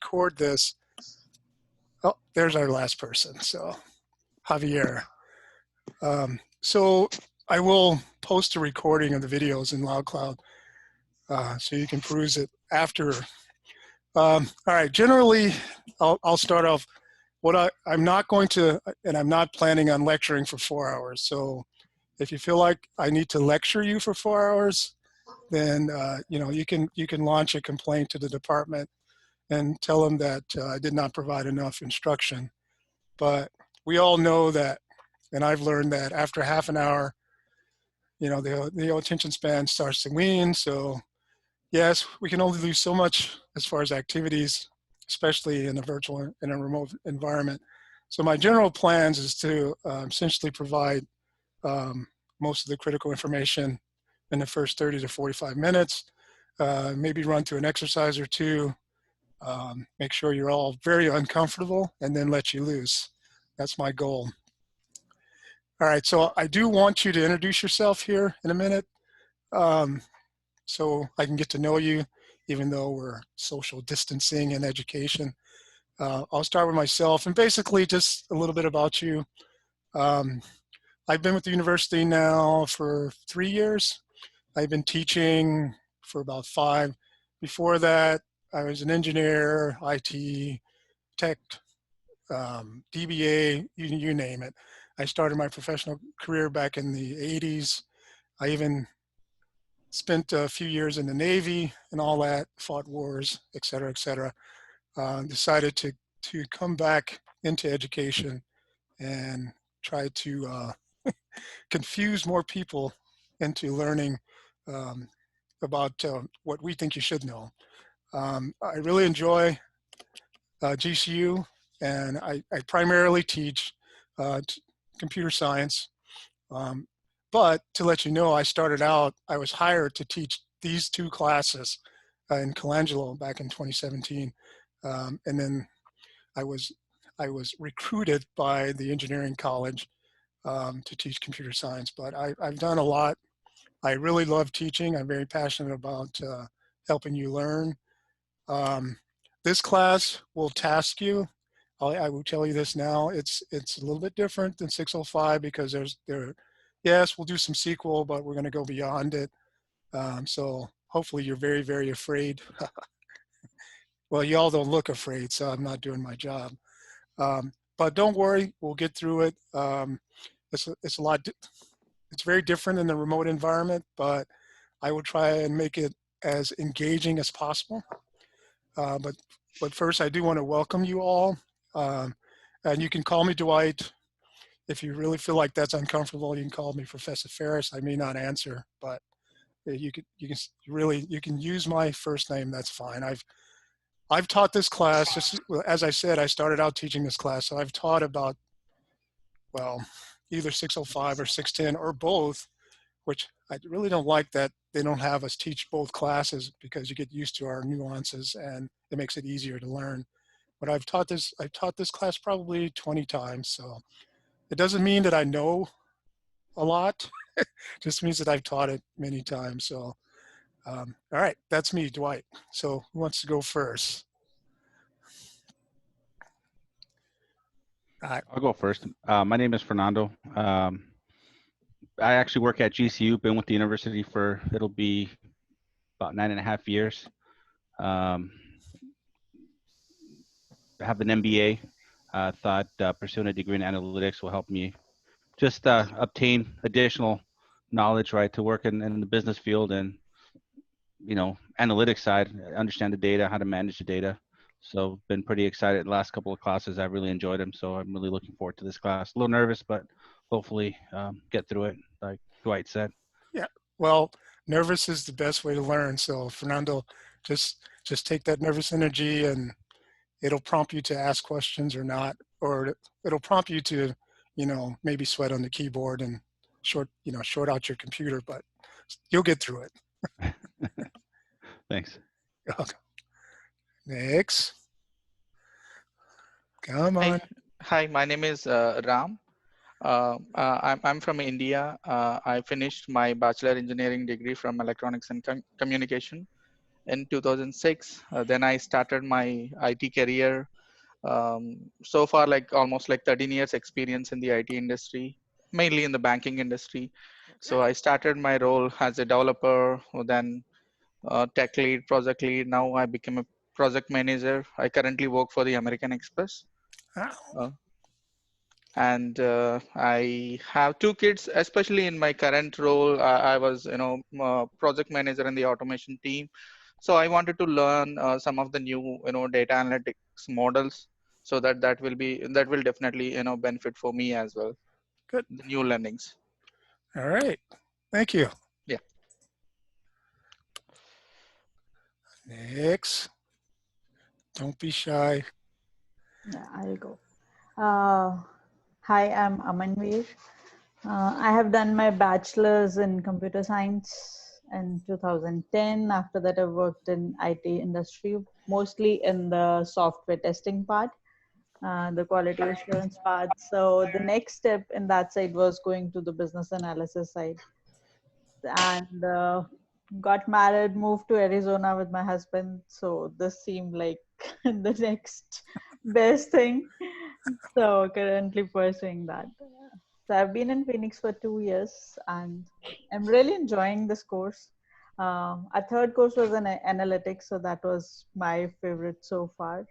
record this. Oh, there's our last person. So Javier. So I will post a recording of the videos in LoudCloud so you can peruse it after. All right, generally, I'll start off. I'm not going to, and I'm not planning on lecturing for 4 hours. So if you feel like I need to lecture you for 4 hours, then you can launch a complaint to the department and tell them that I did not provide enough instruction. But we all know that, and I've learned that after half an hour, the attention span starts to wane. So yes, we can only do so much as far as activities, especially in a remote environment. So my general plans is to essentially provide most of the critical information in the first 30 to 45 minutes, maybe run through an exercise or two, make sure you're all very uncomfortable, and then let you loose. That's my goal. All right, so I do want you to introduce yourself here in a minute so I can get to know you, even though we're social distancing in education. I'll start with myself and basically just a little bit about you. I've been with the university now for 3 years. I've been teaching for about 5. Before that, I was an engineer, IT, tech, DBA, you name it. I started my professional career back in the 80s. I even spent a few years in the Navy and all that, fought wars, et cetera, et cetera. Decided to come back into education and try to confuse more people into learning about what we think you should know. I really enjoy GCU, and I primarily teach computer science. But to let you know, I was hired to teach these 2 classes in Colangelo back in 2017. And then I was recruited by the engineering college to teach computer science. But I've done a lot. I really love teaching. I'm very passionate about helping you learn. This class will task you. I will tell you this now. It's a little bit different than 605 because yes, we'll do some SQL, but we're going to go beyond it. So hopefully you're very, very afraid. Well, you all don't look afraid, so I'm not doing my job. But don't worry, we'll get through it. It's very different in the remote environment, but I will try and make it as engaging as possible. But first, I do want to welcome you all. And you can call me Dwight. If you really feel like that's uncomfortable, you can call me Professor Ferris. I may not answer, but you can use my first name. That's fine. I've taught this class. Just as I said, I started out teaching this class, so I've taught about, well, either 605 or 610 or both, which I really don't like that they don't have us teach both classes because you get used to our nuances and it makes it easier to learn. But I've taught this class probably 20 times, so it doesn't mean that I know a lot. It just means that I've taught it many times. So, all right, that's me, Dwight. So who wants to go first? I'll go first. My name is Fernando. I actually work at GCU, been with the university for, it'll be about 9.5 years. I have an MBA. Thought pursuing a degree in analytics will help me just obtain additional knowledge, right, to work in the business field and, analytics side, understand the data, how to manage the data. So been pretty excited. The last couple of classes, I've really enjoyed them. So I'm really looking forward to this class. A little nervous, but hopefully get through it, like Dwight said. Yeah, well, nervous is the best way to learn. So Fernando, just take that nervous energy and it'll prompt you to ask questions or not, or it'll prompt you to, maybe sweat on the keyboard and short out your computer, but you'll get through it. Thanks. Okay. Next. Come on. Hi, my name is Ram. I'm from India. I finished my bachelor engineering degree from electronics and communication. in 2006. Then I started my IT career. So far, like almost like 13 years experience in the IT industry, mainly in the banking industry. So I started my role as a developer, then tech lead, project lead. Now I became a project manager. I currently work for the American Express. Ah, Uh, and I have two kids. Especially in my current role, I was, project manager in the automation team. So I wanted to learn some of the new, data analytics models, so that will definitely, benefit for me as well. good. The new learnings. All right. Thank you. Yeah. Next. Don't be shy. Yeah, I'll go. Hi, I'm Amanveer. I have done my bachelor's in computer science in 2010. After that, I worked in IT industry, mostly in the software testing part, the quality assurance part. So the next step in that side was going to the business analysis side. And got married, moved to Arizona with my husband. So this seemed like the next best thing. So currently pursuing that. So I've been in Phoenix for 2 years and I'm really enjoying this course. Our third course was in analytics, so that was my favorite so far.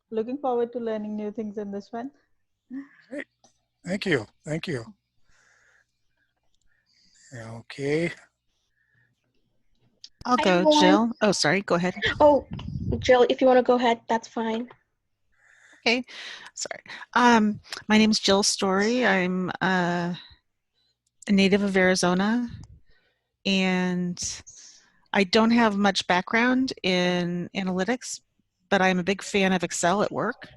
Looking forward to learning new things in this one. Great. Thank you. Thank you. Okay. I'll Hi, go, everyone. Jill. Oh, sorry, go ahead. Oh, Jill, if you want to go ahead, that's fine. Okay, sorry. My name's Jill Story. I'm a native of Arizona, and I don't have much background in analytics, but I'm a big fan of Excel at work,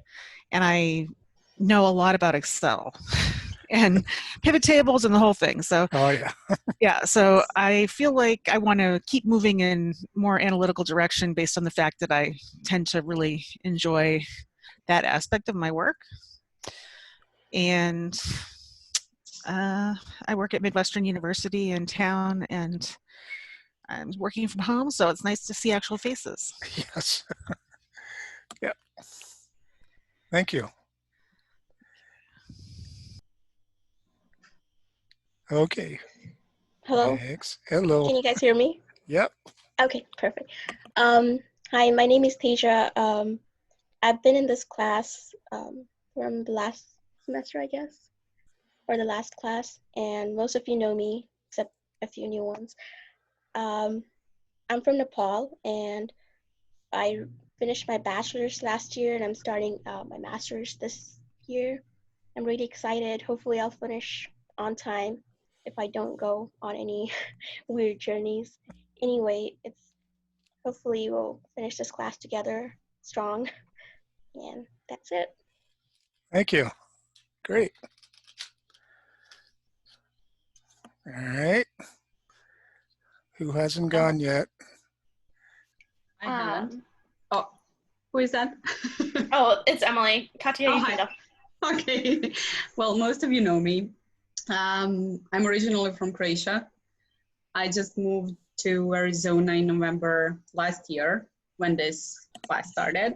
and I know a lot about Excel and pivot tables and the whole thing. So Oh, yeah. yeah, so I feel like I want to keep moving in more analytical direction based on the fact that I tend to really enjoy that aspect of my work. And I work at Midwestern University in town, and I'm working from home, so it's nice to see actual faces. Yes. Yeah. Thank you. Okay. Hello, Next. Hello. can you guys hear me? Yep. Okay, perfect. Hi, my name is Tasia. I've been in this class from the last semester, I guess, or the last class, and most of you know me, except a few new ones. I'm from Nepal, and I finished my bachelor's last year, and I'm starting my master's this year. I'm really excited. Hopefully, I'll finish on time if I don't go on any weird journeys. Anyway, it's hopefully we'll finish this class together strong, and that's it. Thank you. Great. All right. Who hasn't gone yet? I haven't. Oh, who is that? Oh, it's Emily. Katya, Oh, you hi. can go. Okay. Well, most of you know me. I'm originally from Croatia. I just moved to Arizona in November last year when this class started.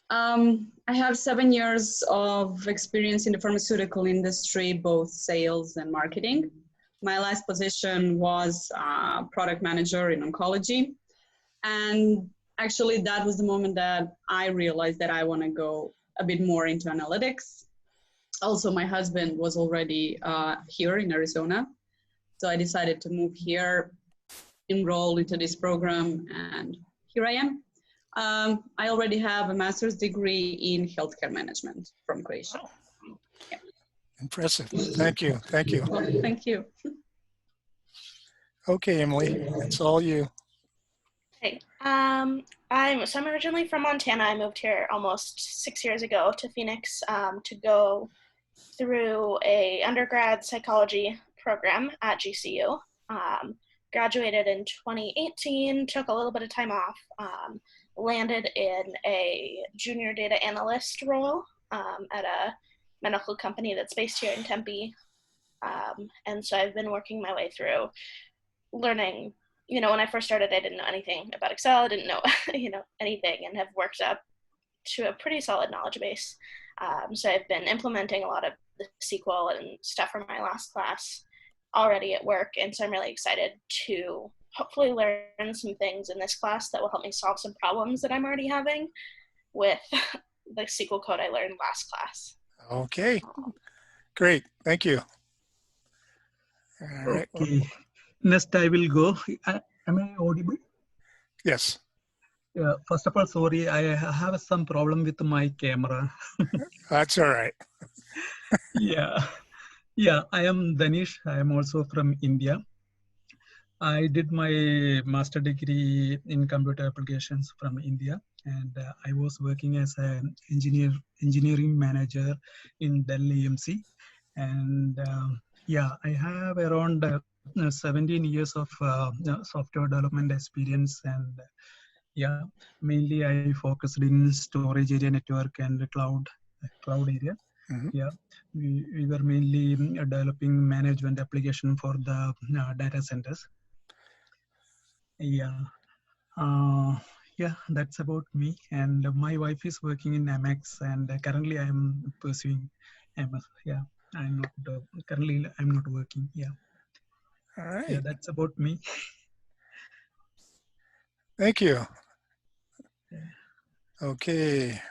I have 7 years of experience in the pharmaceutical industry, both sales and marketing. My last position was product manager in oncology. And actually, that was the moment that I realized that I want to go a bit more into analytics. Also, my husband was already here in Arizona. So I decided to move here, enroll into this program, and here I am. I already have a master's degree in healthcare management from Croatia. Yeah. Impressive. Thank you. Thank you. Well, thank you. Okay, Emily, it's all you. Hey, I'm originally from Montana. I moved here almost 6 years ago to Phoenix to go through a undergrad psychology program at GCU. Graduated in 2018, took a little bit of time off, landed in a junior data analyst role at a medical company that's based here in Tempe. And so I've been working my way through learning when I first started, I didn't know anything about Excel. I didn't know, anything, and have worked up to a pretty solid knowledge base. So I've been implementing a lot of the SQL and stuff from my last class already at work. And so I'm really excited to hopefully learn some things in this class that will help me solve some problems that I'm already having with the SQL code I learned last class. Okay, great. Thank you. All right. Okay. Next, I will go. Am I audible? Yes. First of all, sorry, I have some problem with my camera. That's all right. Yeah. I am Danish. I am also from India. I did my master degree in computer applications from India, and I was working as an engineering manager in Dell EMC. And I have around 17 years of software development experience, and mainly I focused in storage area, network, and cloud area. Mhm. Yeah, we were mainly developing management application for the data centers. That's about me. And my wife is working in Amex, and currently I am pursuing MS. I'm not currently I'm not working. All right. That's about me. Thank you. Okay.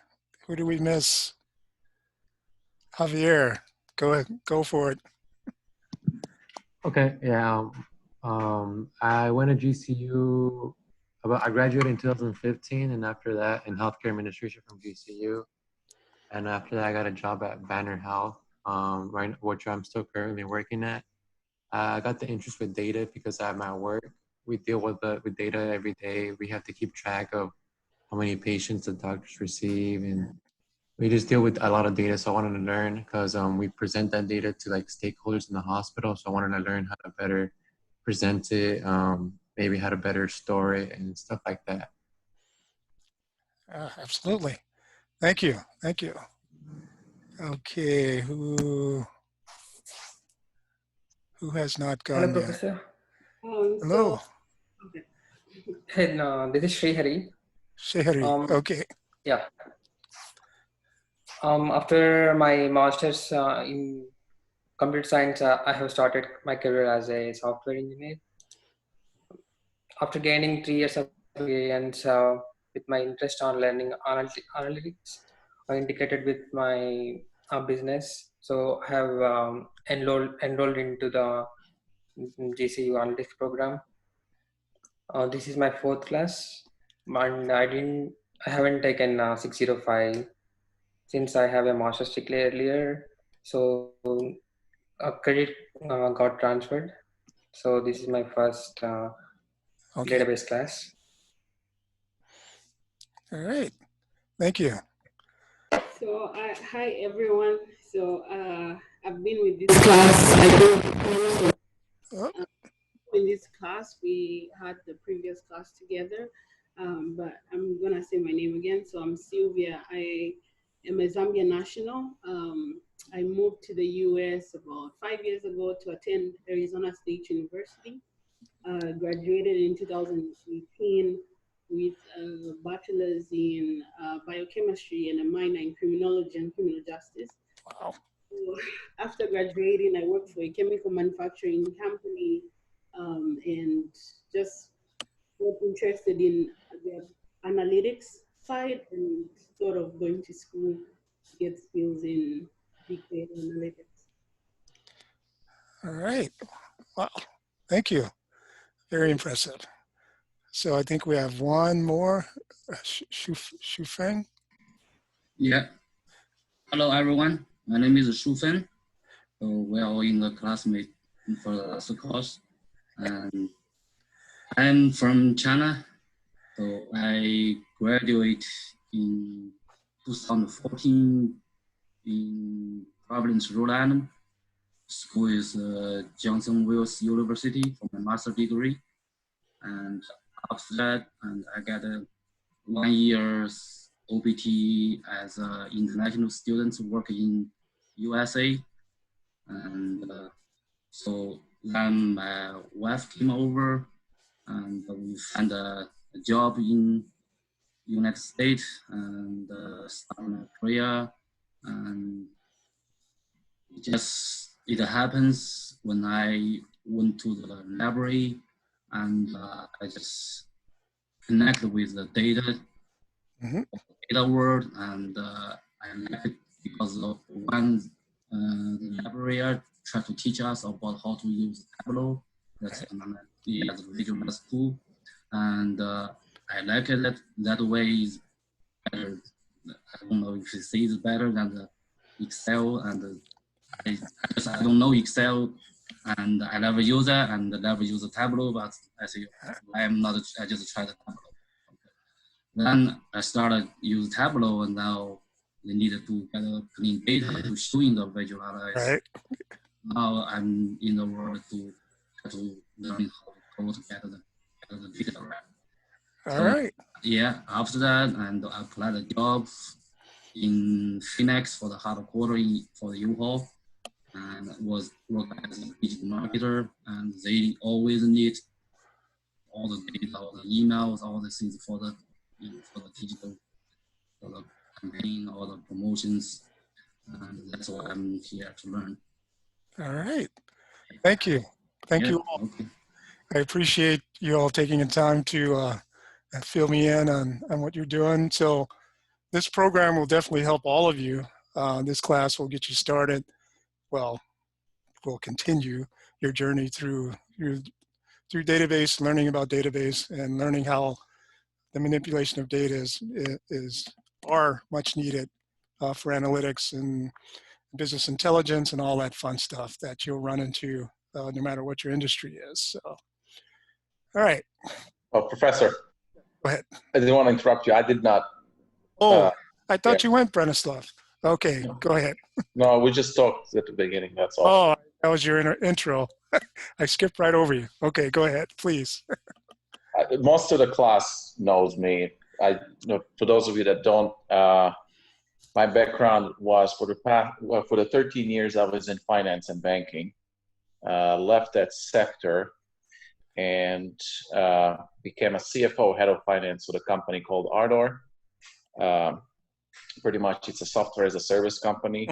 Who do we miss? Javier, go ahead. Go for it. Okay, yeah. I went to GCU. I graduated in 2015, and after that, in healthcare administration from GCU. And after that, I got a job at Banner Health, which I'm still currently working at. I got the interest with data because at my work, we deal with data every day. We have to keep track of how many patients the doctors receive, and we just deal with a lot of data. So I wanted to learn because we present that data to like stakeholders in the hospital. So I wanted to learn how to better present it, maybe how to better store it and stuff like that. Absolutely. Thank you. Thank you. Okay. Who has not Hello, gone yet? Professor. Hello. Okay. Hey, no, this is Srihari. Shehri. Okay. Yeah. After my master's in computer science, I have started my career as a software engineer. After gaining 3 years of experience with my interest on learning analytics, I integrated with my business. So I have enrolled into the GCU analytics program. This is my 4th class, and I haven't taken 605 since I have a master's degree earlier. So a credit got transferred. So this is my first Okay. database class. All right. Thank you. So hi everyone. So I've been with this class. In this class, we had the previous class together, but I'm gonna say my name again. So I'm Sylvia. I am a Zambian national. I moved to the US about 5 years ago to attend Arizona State University. Graduated in 2018 with a bachelor's in biochemistry and a minor in criminology and criminal justice. Wow. So after graduating, I worked for a chemical manufacturing company and just got interested in the analytics side and sort of going to school to get skills in big data analytics. All right. Wow. Thank you. Very impressive. So I think we have one more. Shufeng. Yeah. Hello, everyone. My name is Shu Fen. We are all in the classmate for the last course. And I'm from China. So I graduated in 2014 in Providence, Rhode Island. School is Johnson Wales University for my master degree. And after that, and I got a 1 year's OPT as an international student working in USA. And so then my wife came over and we find a job in United States and start my career. And it happens when I went to the library and I just connect with the data, data world, and I like it because of one, the librarian tried to teach us about how to use Tableau. That's the visual tool, and I like it that way is better. I don't know if it is better than the Excel, and I don't know Excel, and I never use it, and I never use the Tableau, but I say I am not. I just tried the Tableau. Then I started use Tableau, and now they needed to get a clean data to show in the visualize. Right. Now I'm in the world to learn how to get the data right. All right. Yeah, after that, and I applied a job in Phoenix for the headquarters for the U-Haul, and was working as a digital marketer, and they always need all the data, all the emails, all the things for the digital, for the campaign, all the promotions, and that's why I'm here to learn. All right. Thank you. Thank you all. Okay. I appreciate you all taking the time to fill me in on what you're doing. So this program will definitely help all of you. This class will get you started. Well, will continue your journey through database, learning about database, and learning how the manipulation of data are much needed for analytics and business intelligence and all that fun stuff that you'll run into no matter what your industry is. So, all right. Oh, Professor. Go ahead. I didn't want to interrupt you. I did not. I thought you went, Brenislav. Okay, go ahead. No, we just talked at the beginning. That's all. Oh, that was your intro. I skipped right over you. Okay, go ahead, please. Most of the class knows me. For those of you that don't, my background was for the 13 years I was in finance and banking. Left that sector and became a CFO, head of finance, with a company called Ardor. Pretty much, it's a software as a service company.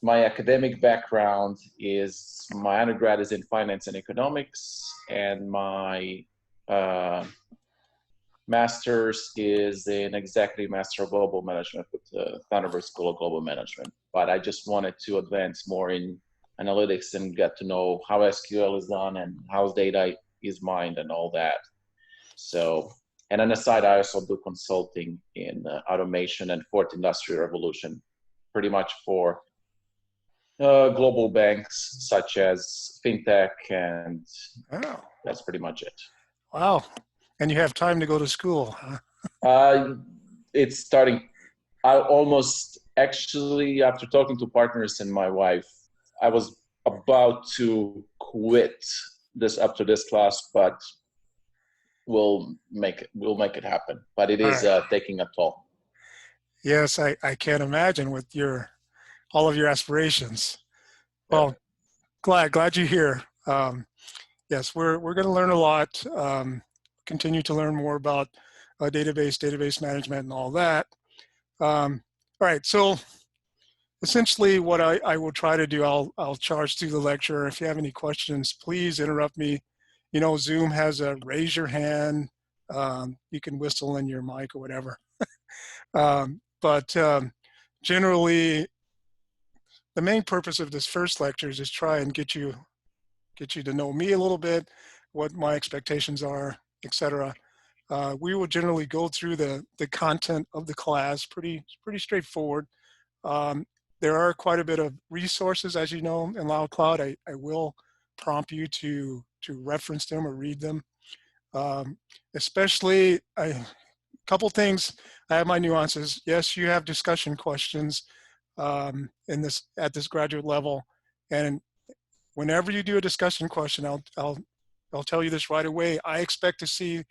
My academic background is my undergrad is in finance and economics, and my master's is in executive master of global management with the Thunderbird School of Global Management. But I just wanted to advance more in analytics and get to know how SQL is done and how data is mined and all that. So, and on the side, I also do consulting in automation and fourth industrial revolution, pretty much for global banks such as fintech, and that's pretty much it. Wow. And you have time to go to school, huh? It's starting. I almost, actually, after talking to partners and my wife, I was about to quit this up to this class, but we'll make it happen. But it is taking a toll. Yes, I can't imagine with all of your aspirations. Well, glad you're here. Yes, we're going to learn a lot. Continue to learn more about database management and all that. All right, so essentially what I will try to do, I'll charge through the lecture. If you have any questions, please interrupt me. You know, Zoom has a raise your hand. You can whistle in your mic or whatever. But generally, the main purpose of this first lecture is just try and get you to know me a little bit, what my expectations are, etc. We will generally go through the content of the class, pretty straightforward. There are quite a bit of resources, as you know, in Loud Cloud. I will prompt you to reference them or read them. Especially, a couple things, I have my nuances. Yes, you have discussion questions at this graduate level, and whenever you do a discussion question, I'll tell you this right away. I expect to see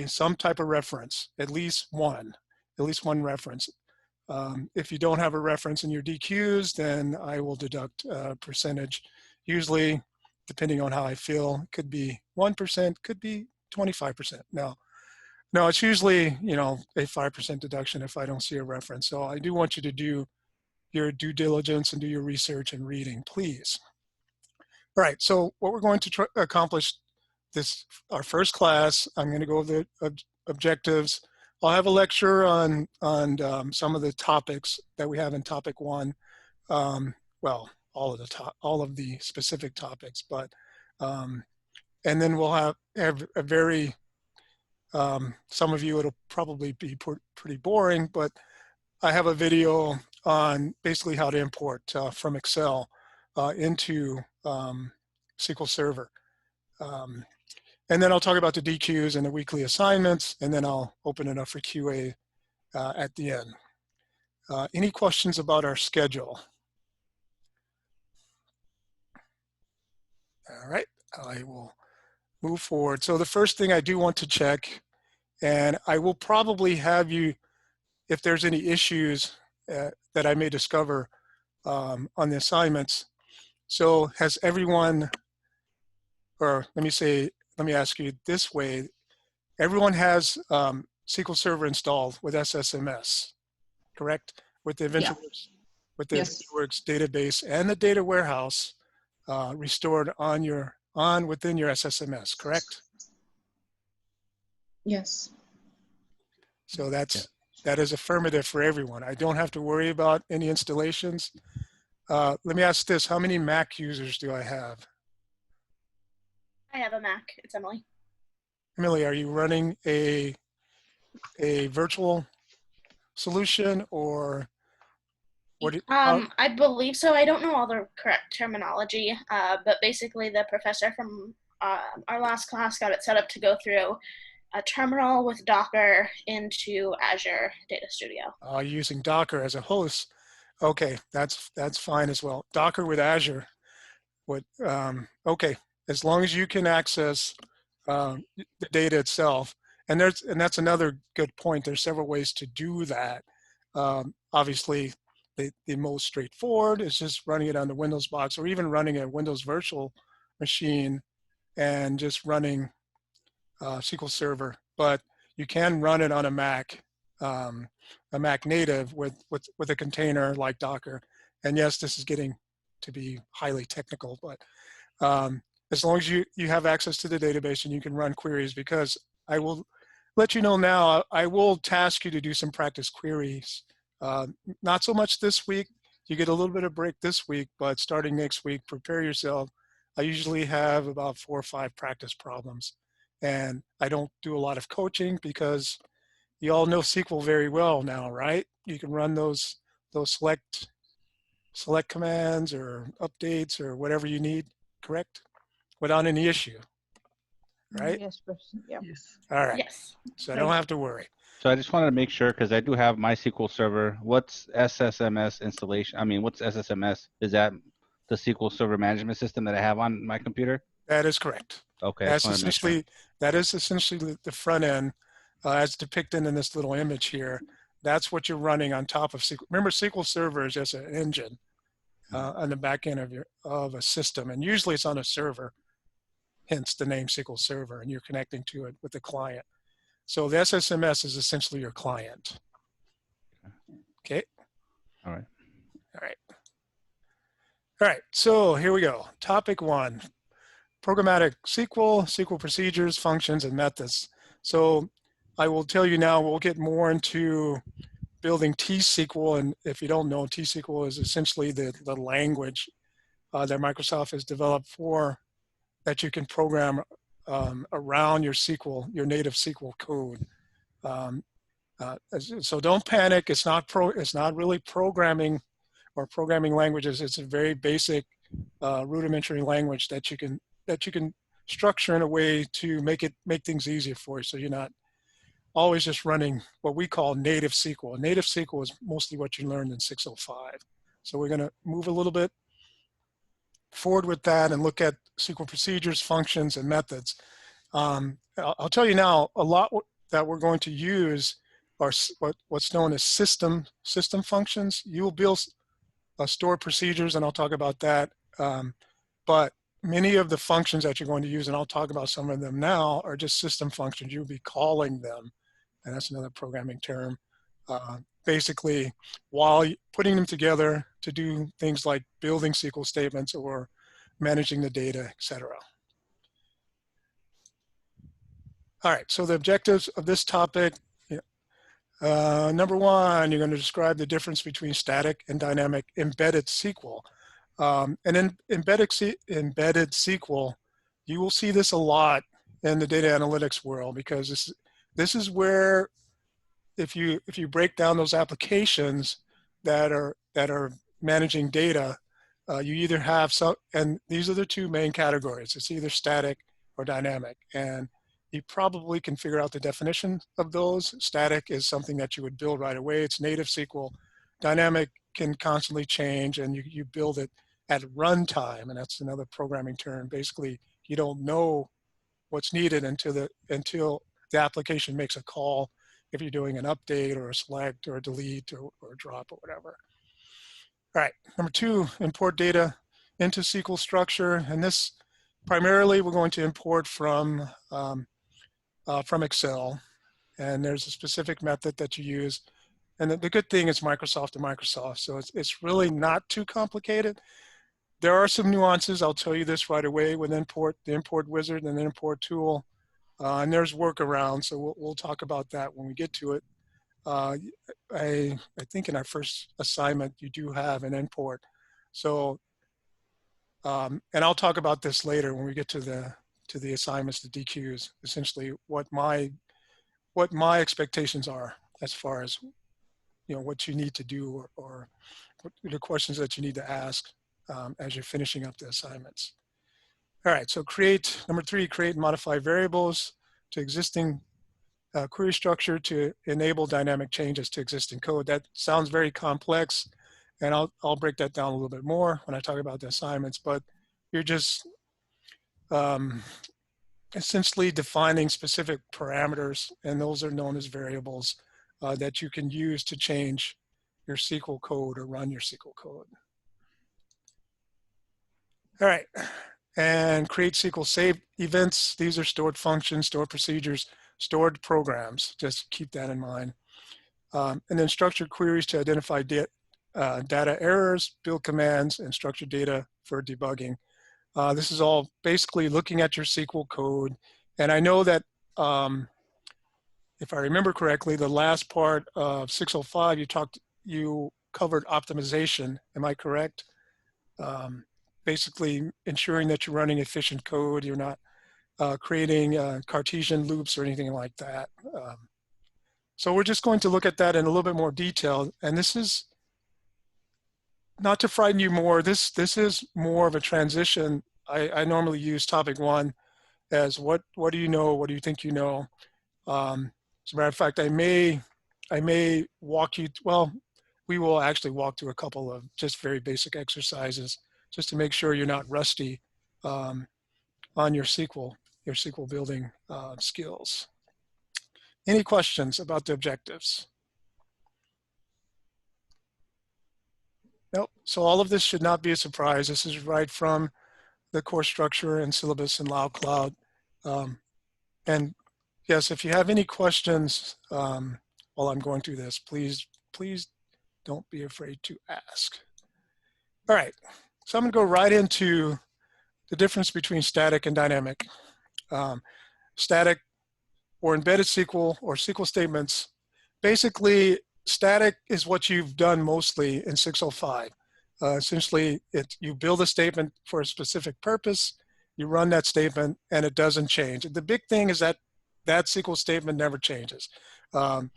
some type of reference, at least one reference. If you don't have a reference in your DQs, then I will deduct a percentage. Usually depending on how I feel. It could be 1%, could be 25%. No, it's usually, you know, a 5% deduction if I don't see a reference. So I do want you to do your due diligence and do your research and reading, please. All right, so what we're going to accomplish this, our first class, I'm going to go over the objectives. I'll have a lecture on some of the topics that we have in topic 1. Well, all of the specific topics, but and then we'll have a very some of you it'll probably be pretty boring, but I have a video on basically how to import from Excel into SQL Server. And then I'll talk about the DQs and the weekly assignments, and then I'll open it up for QA at the end. Any questions about our schedule? All right, I will move forward. So the first thing I do want to check, and I will probably have you, if there's any issues that I may discover on the assignments. So has everyone, or let me ask you this way, everyone has SQL Server installed with SSMS, correct? With the InventureWorks, with the InventureWorks database and the data warehouse restored within your SSMS, correct? Yes. So that is affirmative for everyone. I don't have to worry about any installations. Let me ask this: how many Mac users do I have? I have a Mac. It's Emily. Emily, are you running a virtual solution, or what? I believe so. I don't know all the correct terminology, but basically the professor from our last class got it set up to go through a terminal with Docker into Azure Data Studio. Using Docker as a host. Okay, that's fine as well. Docker with Azure. Okay, as long as you can access the data itself, and that's another good point. There's several ways to do that. Obviously, the most straightforward is just running it on the Windows box, or even running a Windows virtual machine and just running SQL Server. But you can run it on a Mac native with a container like Docker. And yes, this is getting to be highly technical, but as long as you have access to the database and you can run queries, because I will let you know now, I will task you to do some practice queries. Not so much this week. You get a little bit of break this week, but starting next week, prepare yourself. I usually have about 4 or 5 practice problems. And I don't do a lot of coaching because you all know SQL very well now, right? You can run those select commands or updates or whatever you need, correct? Without any issue, right? Yes, person. Yeah. Yes. All right. Yes. So I don't have to worry. So I just wanted to make sure, because I do have MySQL Server. What's SSMS installation? I mean, what's SSMS? Is that the SQL Server management system that I have on my computer? That is correct. Okay. That is essentially the front end as depicted in this little image here. That's what you're running on top of SQL. Remember, SQL Server is just an engine on the back end of a system, and usually it's on a server, hence the name SQL Server, and you're connecting to it with the client. So the SSMS is essentially your client. Okay. All right. All right. All right. So here we go. Topic 1. Programmatic SQL procedures, functions, and methods. So I will tell you now, we'll get more into building T-SQL. And if you don't know, T-SQL is essentially the language that Microsoft has developed that you can program around your native SQL code. So don't panic. It's not really programming or programming languages. It's a very basic rudimentary language that you can structure in a way to make things easier for you. So you're not always just running what we call native SQL. Native SQL is mostly what you learned in 605. So we're going to move a little bit forward with that and look at SQL procedures, functions, and methods. I'll tell you now, a lot that we're going to use are what's known as system functions. You will build stored procedures, and I'll talk about that. But many of the functions that you're going to use, and I'll talk about some of them now, are just system functions. You'll be calling them, and that's another programming term. Basically, while putting them together to do things like building SQL statements or managing the data, etc. All right, so the objectives of this topic, number one, you're going to describe the difference between static and dynamic embedded SQL. And in embedded SQL, you will see this a lot in the data analytics world, because this is where, if you break down those applications that are managing data, you either have some, and these are the two main categories. It's either static or dynamic, and you probably can figure out the definition of those. Static is something that you would build right away. It's native SQL. Dynamic can constantly change, and you build it at runtime, and that's another programming term. Basically, you don't know what's needed until the application makes a call, if you're doing an update or a select or a delete or a drop or whatever. All right, number two, import data into SQL structure, and this primarily we're going to import from Excel, and there's a specific method that you use. And the good thing is Microsoft to Microsoft, so it's really not too complicated. There are some nuances. I'll tell you this right away with the import wizard and the import tool, and there's workarounds. So we'll talk about that when we get to it. I think in our first assignment you do have an import. So, and I'll talk about this later when we get to the assignments, the DQs. Essentially, what my expectations are as far as what you need to do or what the questions that you need to ask as you're finishing up the assignments. All right, so number three, create and modify variables to existing query structure to enable dynamic changes to existing code. That sounds very complex, and I'll break that down a little bit more when I talk about the assignments, but you're just essentially defining specific parameters, and those are known as variables that you can use to change your SQL code or run your SQL code. All right, and create SQL save events. These are stored functions, stored procedures, stored programs. Just keep that in mind. And then structured queries to identify data errors, build commands, and structured data for debugging. This is all basically looking at your SQL code. And I know that if I remember correctly, the last part of 605, you covered optimization. Am I correct? Basically ensuring that you're running efficient code. You're not creating Cartesian loops or anything like that. So we're just going to look at that in a little bit more detail. And this is not to frighten you more. This is more of a transition. I normally use topic one as what do you know? What do you think you know? As a matter of fact, I may walk you, well, we will actually walk through a couple of just very basic exercises just to make sure you're not rusty on your SQL building skills. Any questions about the objectives? Nope. So all of this should not be a surprise. This is right from the course structure and syllabus in Lao Cloud. And yes, if you have any questions while I'm going through this, please don't be afraid to ask. All right, so I'm gonna go right into the difference between static and dynamic. Static or embedded SQL or SQL statements, basically static is what you've done mostly in 605. Essentially, you build a statement for a specific purpose, you run that statement, and it doesn't change. The big thing is that that SQL statement never changes. And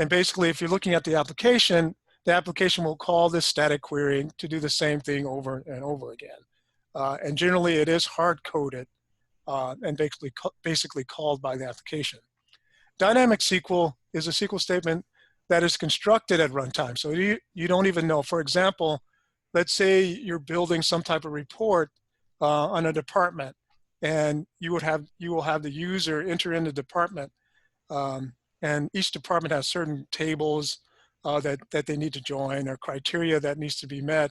basically, if you're looking at the application will call this static query to do the same thing over and over again. And generally, it is hard-coded and basically called by the application. Dynamic SQL is a SQL statement that is constructed at runtime. So you don't even know. For example, let's say you're building some type of report on a department, and you will have the user enter in the department, and each department has certain tables that they need to join or criteria that needs to be met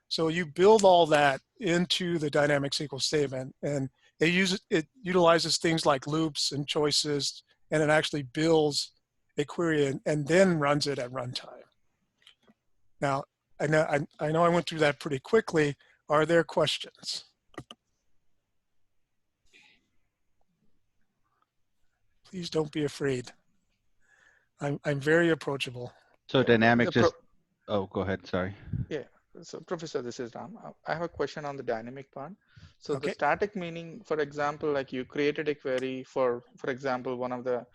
So you build all that into the dynamic SQL statement, and it utilizes things like loops and choices, and it actually builds a query and then runs it at runtime. Now, I know I went through that pretty quickly. Are there questions? Please don't be afraid. I'm very approachable. So dynamic Pro- just, oh, go ahead, sorry. Yeah, so Professor, this is Ram. I have a question on the dynamic part. So the Okay. static meaning, for example, like you created a query for example, one of the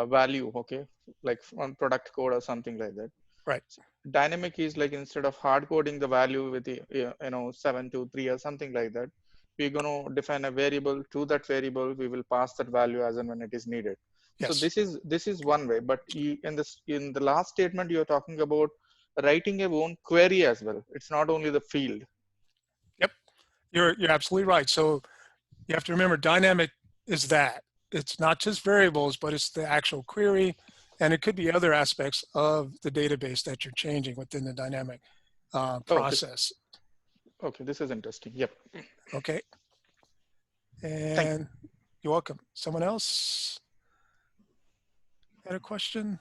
value, okay, like on product code or something like that. Right. Dynamic is like instead of hard coding the value with the 723 or something like that, we're going to define a variable. To that variable, we will pass that value as and when it is needed. Yes. So this is one way, but in the last statement you're talking about writing a own query as well. It's not only the field. Yep, you're absolutely right. So you have to remember, dynamic is that. It's not just variables, but it's the actual query, and it could be other aspects of the database that you're changing within the dynamic process. Okay, this is interesting. Yep. Okay. And you're welcome. Someone else had a question?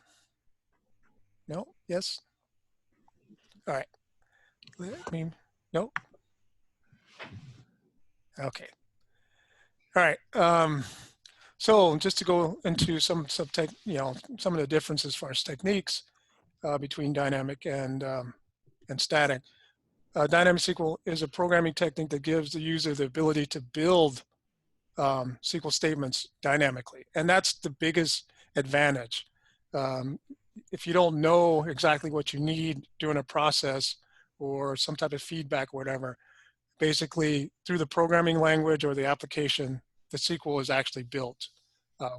No? Yes? All right. No? Okay. All right. So just to go into some of the differences as far as techniques between dynamic and static. Dynamic SQL is a programming technique that gives the user the ability to build SQL statements dynamically, and that's the biggest advantage. If you don't know exactly what you need during a process or some type of feedback or whatever, basically through the programming language or the application, the SQL is actually built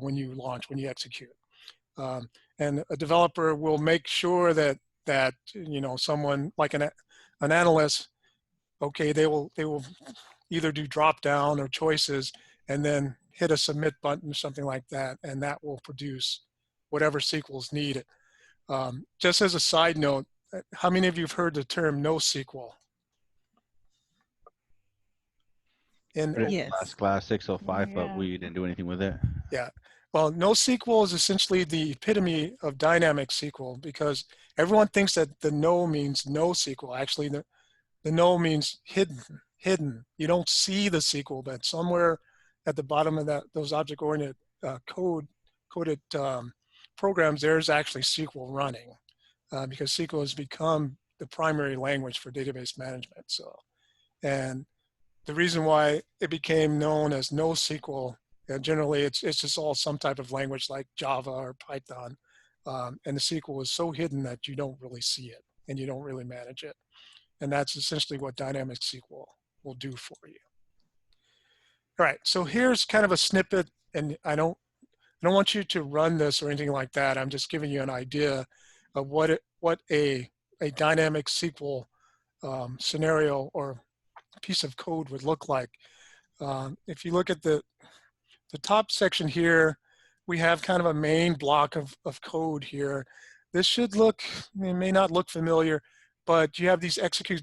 when you launch, when you execute. And a developer will make sure that someone like an analyst, okay, they will either do drop down or choices and then hit a submit button or something like that, and that will produce whatever SQL is needed. Just as a side note, how many of you have heard the term NoSQL? Yes. Last class 605, but we didn't do anything with it. Yeah. Well, NoSQL is essentially the epitome of dynamic SQL, because everyone thinks that the no means no SQL. Actually, the no means hidden. You don't see the SQL, but somewhere at the bottom of those object-oriented coded programs, there's actually SQL running, because SQL has become the primary language for database management. So, and the reason why it became known as NoSQL, generally it's just all some type of language like Java or Python, and the SQL is so hidden that you don't really see it and you don't really manage it. And that's essentially what dynamic SQL will do for you. All right, so here's kind of a snippet, and I don't want you to run this or anything like that. I'm just giving you an idea of what a dynamic SQL scenario or piece of code would look like. If you look at the top section here, we have kind of a main block of code here. This should look, it may not look familiar, but you have these execute,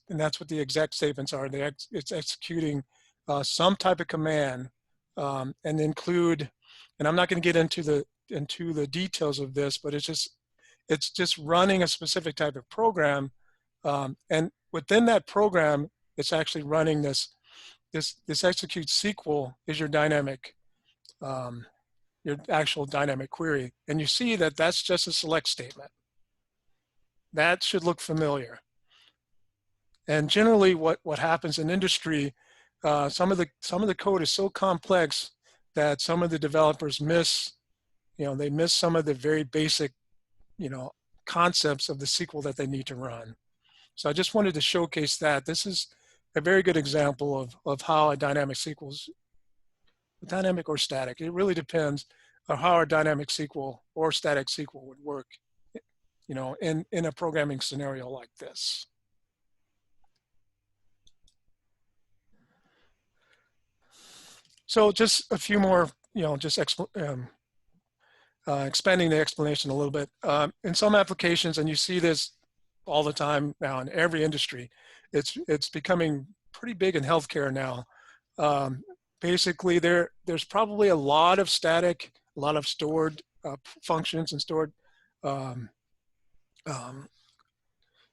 and that's what the exec statements are. It's executing some type of command and include, and I'm not going to get into the details of this, but it's just running a specific type of program, and within that program, it's actually running this execute SQL is your dynamic, your actual dynamic query. And you see that that's just a select statement. That should look familiar. And generally what happens in industry, some of the code is so complex that some of the developers miss some of the very basic, concepts of the SQL that they need to run. So I just wanted to showcase that. This is a very good example of how a dynamic SQL is dynamic or static. It really depends on how a dynamic SQL or static SQL would work, in a programming scenario like this. So just a few more, expanding the explanation a little bit. In some applications, and you see this all the time now in every industry. It's becoming pretty big in healthcare now. Basically, there's probably a lot of static, a lot of stored functions and stored um, um,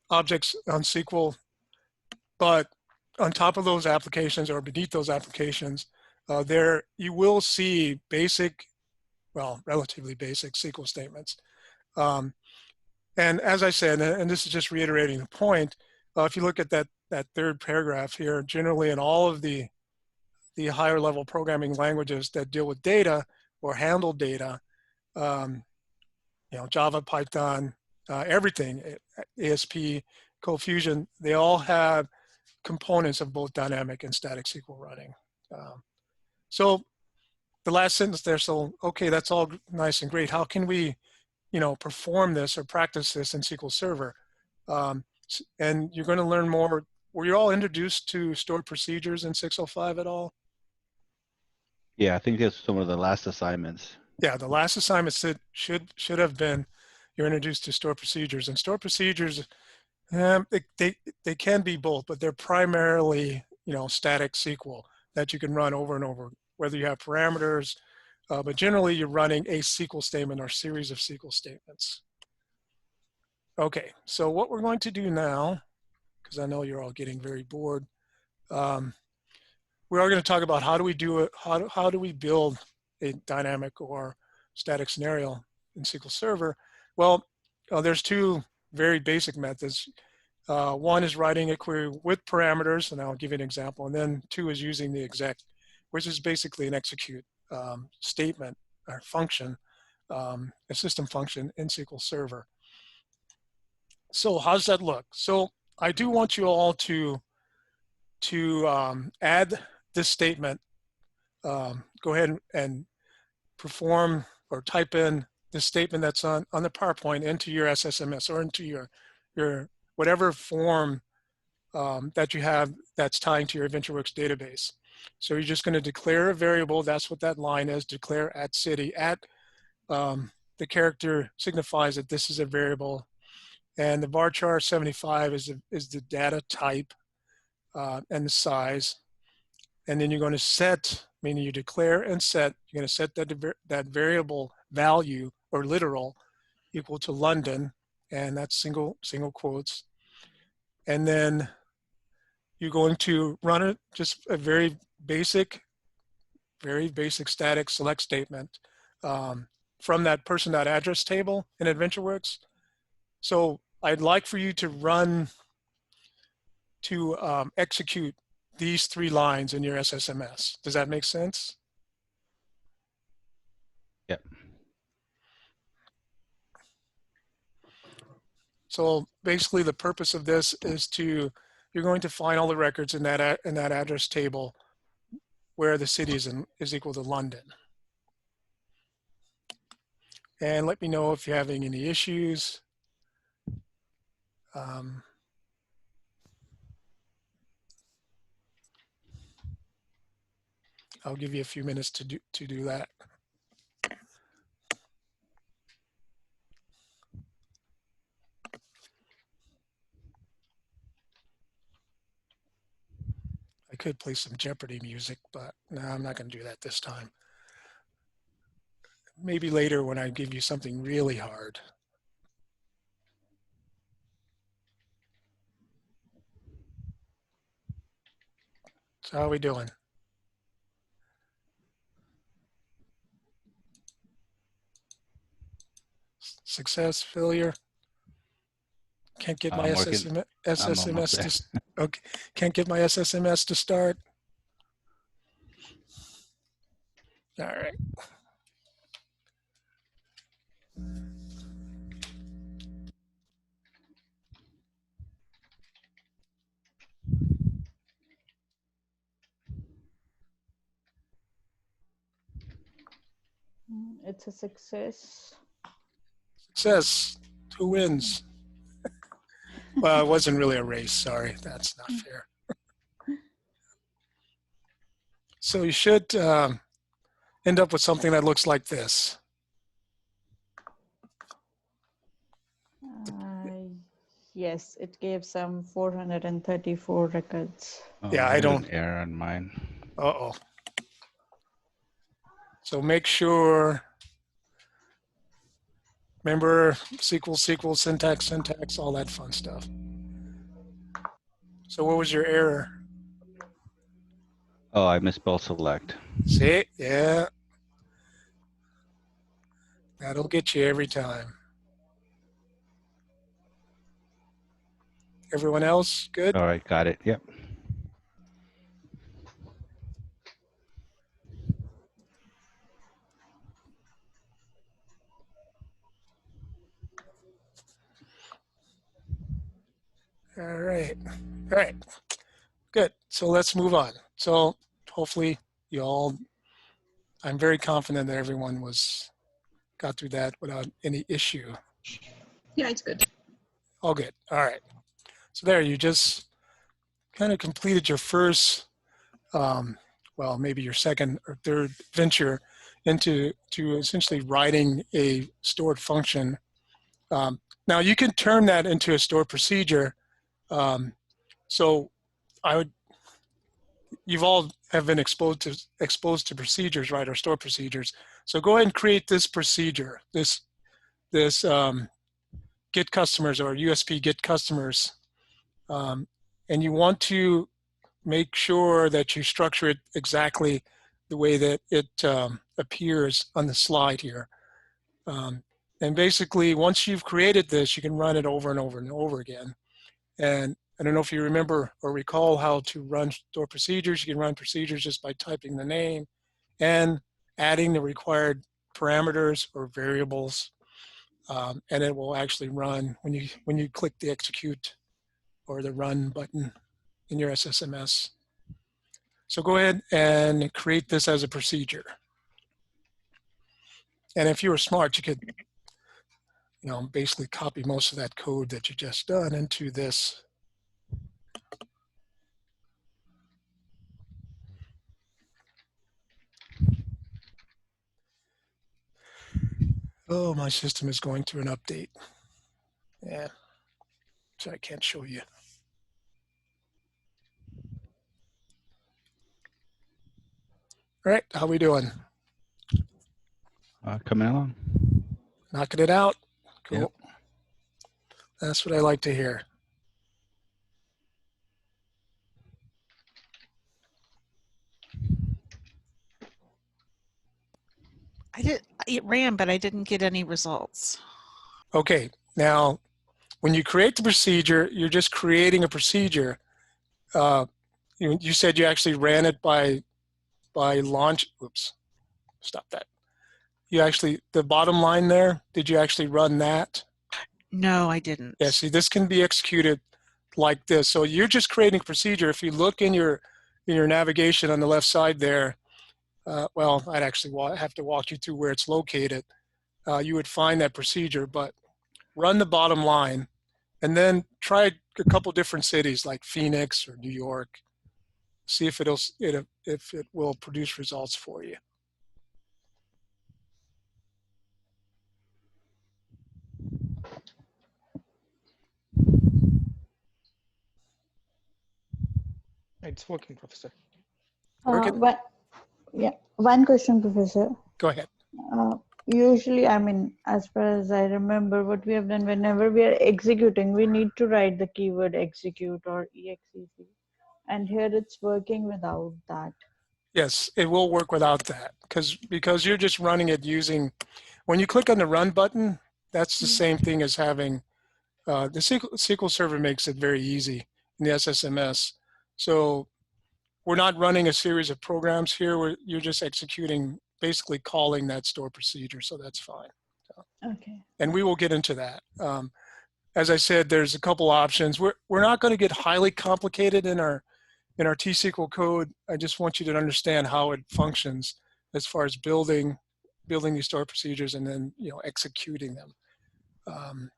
objects on SQL, but on top of those applications or beneath those applications, there you will see basic, well, relatively basic SQL statements. And as I said, and this is just reiterating the point, if you look at that third paragraph here, generally in all of the higher level programming languages that deal with data or handle data, Java, Python, everything, ASP, CoFusion, they all have components of both dynamic and static SQL running. So the last sentence there, so, okay, that's all nice and great. How can we, perform this or practice this in SQL Server? And you're going to learn more. Were you all introduced to stored procedures in 605 at all? Yeah, I think that's some of the last assignments. Yeah, the last assignment should have been you're introduced to stored procedures. And stored procedures, they can be both, but they're primarily static SQL that you can run over and over, whether you have parameters, but generally you're running a SQL statement or series of SQL statements. Okay, so what we're going to do now, because I know you're all getting very bored, we are going to talk about how do we do it, how do we build a dynamic or static scenario in SQL Server. Well, there's two very basic methods. One is writing a query with parameters, and I'll give you an example. And then two is using the exec, which is basically an execute statement or function, a system function in SQL Server. So how does that look? So I do want you all to add this statement. Go ahead and perform or type in the statement that's on the PowerPoint into your SSMS or into your whatever form that you have that's tying to your AdventureWorks database. So you're just going to declare a variable. That's what that line is. Declare at city. At the character signifies that this is a variable, and the varchar 75 is the data type and the size. And then you're going to set, meaning you declare and set. You're going to set that variable value or literal equal to London, and that's single quotes. And then you're going to run it, just a very basic static select statement from that person.address table in AdventureWorks. So I'd like for you to run to execute these 3 lines in your SSMS. Does that make sense? Yep. So basically the purpose of this is you're going to find all the records in that address table where the city is equal to London. And let me know if you're having any issues. I'll give you a few minutes to do that. I could play some Jeopardy music, but no, I'm not going to do that this time. Maybe later when I give you something really hard. So how are we doing? Success, failure? Can't get my SSMS to, okay. Can't get my SSMS to start. All right. It's a success. Success. 2 wins. Well, it wasn't really a race. Sorry, that's not fair. So you should end up with something that looks like this. Yes, it gave some 434 records. Oh, Yeah, I there's don't. an error on mine. Uh-oh. So make sure, remember SQL, syntax, all that fun stuff. So what was your error? Oh, I misspelled select. See? Yeah. That'll get you every time. Everyone else good? All right, got it. Yep. All right. All right. Good. So let's move on. So hopefully you all, I'm very confident that everyone got through that without any issue. Yeah, it's good. All good. All right. So there, you just kind of completed your first, well, maybe your second or third venture into essentially writing a stored function. Now you can turn that into a stored procedure. So you've all have been exposed to procedures, right, or stored procedures. So go ahead and create this procedure, this get customers or USP get customers, and you want to make sure that you structure it exactly the way that it appears on the slide here. And basically, once you've created this, you can run it over and over and over again. And I don't know if you remember or recall how to run store procedures. You can run procedures just by typing the name and adding the required parameters or variables. And it will actually run when you click the execute or the run button in your SSMS. So go ahead and create this as a procedure. And if you were smart, you could, basically copy most of that code that you just done into this. Oh, my system is going through an update. Yeah, so I can't show you. All right, how we doing? Coming along. Knocking it out? Cool. Yep. That's what I like to hear. It ran, but I didn't get any results. Okay, now when you create the procedure, you're just creating a procedure. You said you actually ran it by launch. Oops, stop that. You actually, the bottom line there, did you actually run that? No, I didn't. Yeah, see, this can be executed like this. So you're just creating a procedure. If you look in your navigation on the left side there, well, I'd actually have to walk you through where it's located. You would find that procedure, but run the bottom line and then try a couple different cities like Phoenix or New York. See if if it will produce results for you. It's working, Professor. One question, Professor. Go ahead. Usually, I mean, as far as I remember, what we have done whenever we are executing, we need to write the keyword execute or exec. And here it's working without that. Yes, it will work without that because you're just running it using, when you click on the run button, that's the same thing as having, the SQL Server makes it very easy in the SSMS. So we're not running a series of programs here. You're just executing, basically calling that store procedure. So that's fine. Okay. And we will get into that. As I said, there's a couple options. We're not going to get highly complicated in our T-SQL code. I just want you to understand how it functions as far as building these store procedures and then executing them.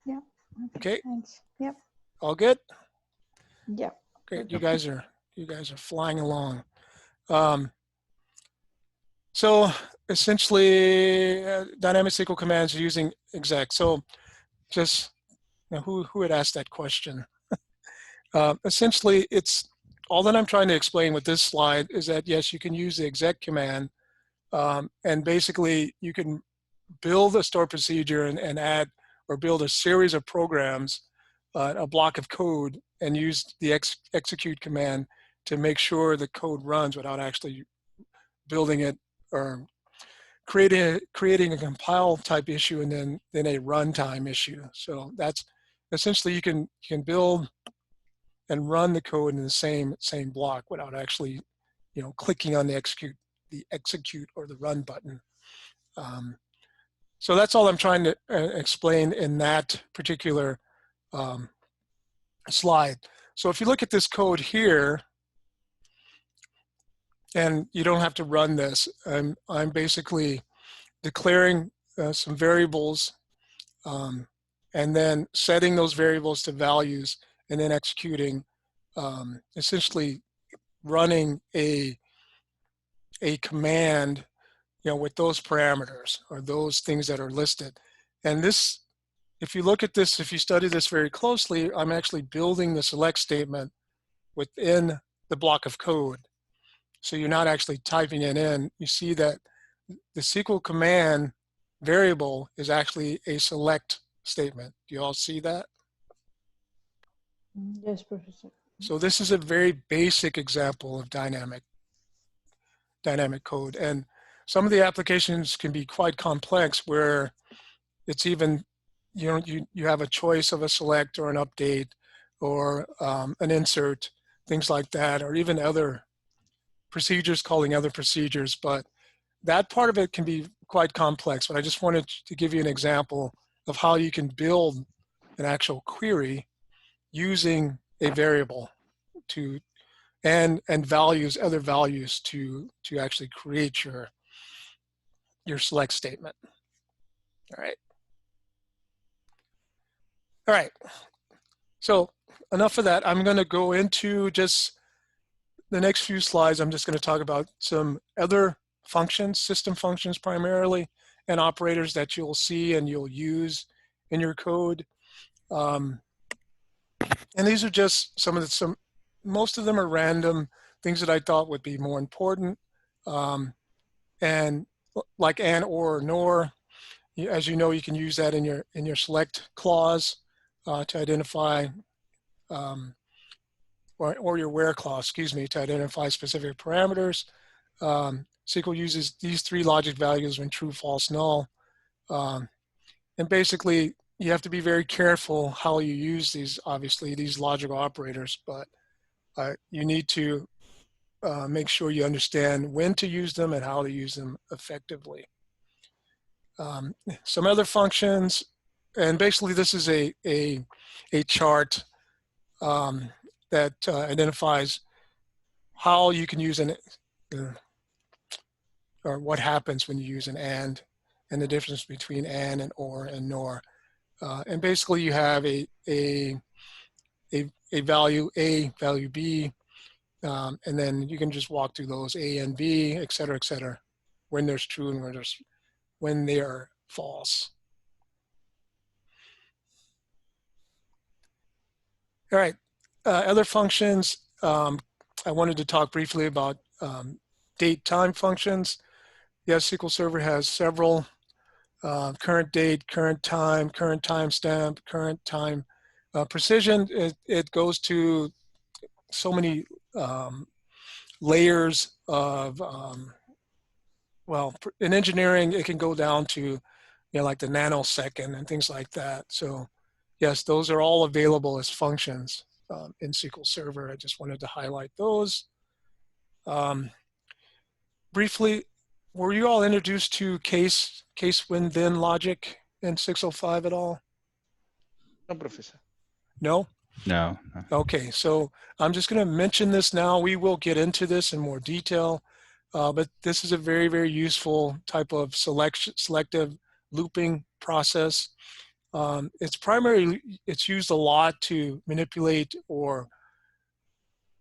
Yeah. Okay. Thanks. Yep. All good? Yep. Great. You guys are flying along. So essentially, dynamic SQL commands are using exec. So just Now, who had asked that question? Essentially, it's all that I'm trying to explain with this slide is that, yes, you can use the exec command, and basically you can build a stored procedure and add or build a series of programs, a block of code, and use the execute command to make sure the code runs without actually building it or creating a compile type issue and then a runtime issue. So that's essentially you can build and run the code in the same block without actually, clicking on the execute or the run button. So that's all I'm trying to explain in that particular slide. So if you look at this code here, and you don't have to run this, I'm basically declaring some variables and then setting those variables to values and then executing, essentially running a command, with those parameters or those things that are listed. And this, if you look at this, if you study this very closely, I'm actually building the select statement within the block of code. So you're not actually typing it in. You see that the SQL command variable is actually a select statement. Do you all see that? Yes, Professor. So this is a very basic example of dynamic code. And some of the applications can be quite complex where it's even, you have a choice of a select or an update or an insert, things like that, or even other procedures calling other procedures. But that part of it can be quite complex. But I just wanted to give you an example of how you can build an actual query using a variable to and values, other values to actually create your select statement. All right. So enough of that. I'm going to go into just the next few slides. I'm just going to talk about some other functions, system functions primarily, and operators that you'll see and you'll use in your code. And these are just most of them are random things that I thought would be more important. And like and, or, nor, as you know, you can use that in your select clause to identify, or your where clause, excuse me, to identify specific parameters. SQL uses these three logic values when true, false, null. And basically, you have to be very careful how you use these, obviously, these logical operators, but you need to make sure you understand when to use them and how to use them effectively. Some other functions, and basically this is a chart that identifies how you can use or what happens when you use an and the difference between and or and nor. And basically you have a value A, value B, and then you can just walk through those A and B, et cetera, when there's true and when they are false. All right, other functions. I wanted to talk briefly about date time functions. Yes, SQL Server has several: current date, current time stamp, current time precision. It goes to so many layers of, well, in engineering, it can go down to, like the nanosecond and things like that. So yes, those are all available as functions in SQL Server. I just wanted to highlight those. Briefly, were you all introduced to case when then logic in 605 at all? No, Professor. No? No. Okay, so I'm just going to mention this now. We will get into this in more detail, but this is a very, very useful type of selective looping process. It's used a lot to manipulate, or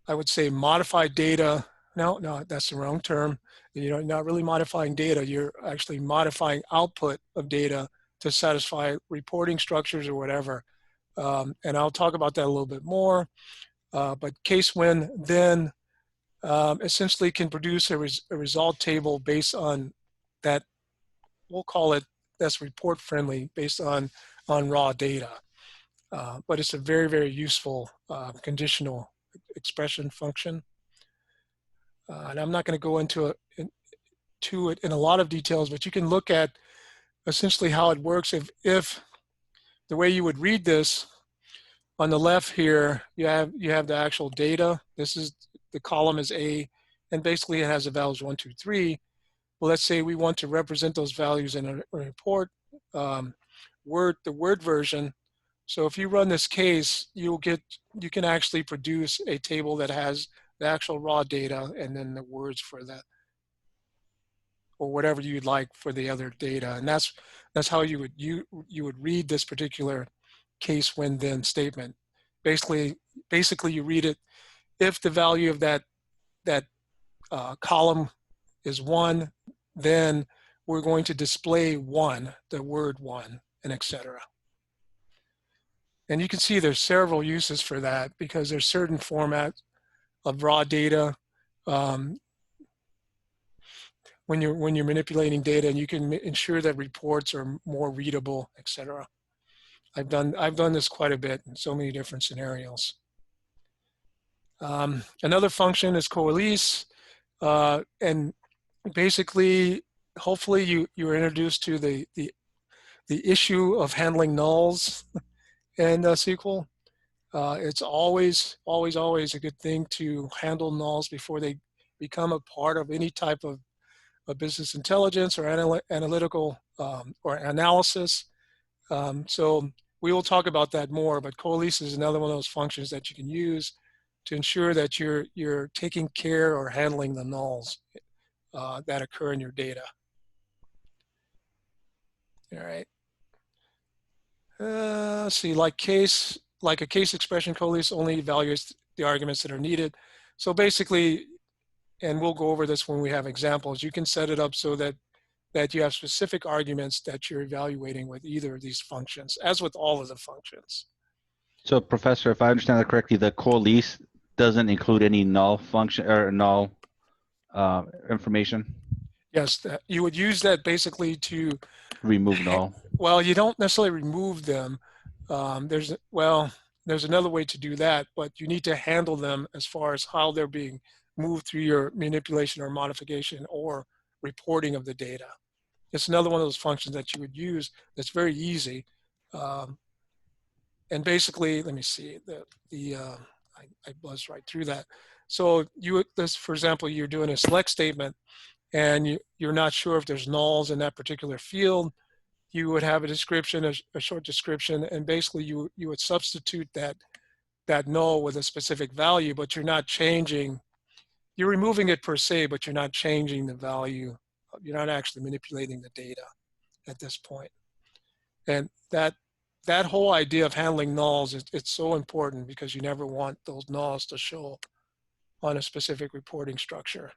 I would say modify data. No, that's the wrong term. You're not really modifying data. You're actually modifying output of data to satisfy reporting structures or whatever. And I'll talk about that a little bit more. But case when then essentially can produce a result table based on that, we'll call it, that's report friendly based on raw data. But it's a very, very useful conditional expression function. And I'm not going to go into it in a lot of details, but you can look at essentially how it works. If the way you would read this, on the left here, you have the actual data. This is, the column is A, and basically it has the values 1, 2, 3. Well, let's say we want to represent those values in a report, the Word version. So if you run this case, you can actually produce a table that has the actual raw data and then the words for that, or whatever you'd like for the other data. And that's how you would read this particular case when then statement. Basically you read it, if the value of that column is 1, then we're going to display 1, the word 1, and etc. And you can see there's several uses for that because there's certain formats of raw data when you're manipulating data, and you can ensure that reports are more readable, etc. I've done this quite a bit in so many different scenarios. Another function is coalesce, and basically, hopefully you're introduced to the issue of handling nulls in SQL. It's always a good thing to handle nulls before they become a part of any type of business intelligence or analytical or analysis. So we will talk about that more, but coalesce is another one of those functions that you can use to ensure that you're taking care or handling the nulls that occur in your data. All right. Let's see, like a case expression, coalesce only evaluates the arguments that are needed. So basically, and we'll go over this when we have examples, you can set it up so that you have specific arguments that you're evaluating with either of these functions, as with all of the functions. So, Professor, if I understand that correctly, the coalesce doesn't include any null function or null information? Yes, you would use that basically to remove null. Well, you don't necessarily remove them. There's another way to do that, but you need to handle them as far as how they're being moved through your manipulation or modification or reporting of the data. It's another one of those functions that you would use that's very easy. And basically, let me see, I buzzed right through that. So for example, you're doing a select statement and you're not sure if there's nulls in that particular field. You would have a description, a short description, and basically you would substitute that null with a specific value, but you're not changing, you're removing it per se, but you're not changing the value. You're not actually manipulating the data at this point. And that whole idea of handling nulls, it's so important because you never want those nulls to show on a specific reporting structure.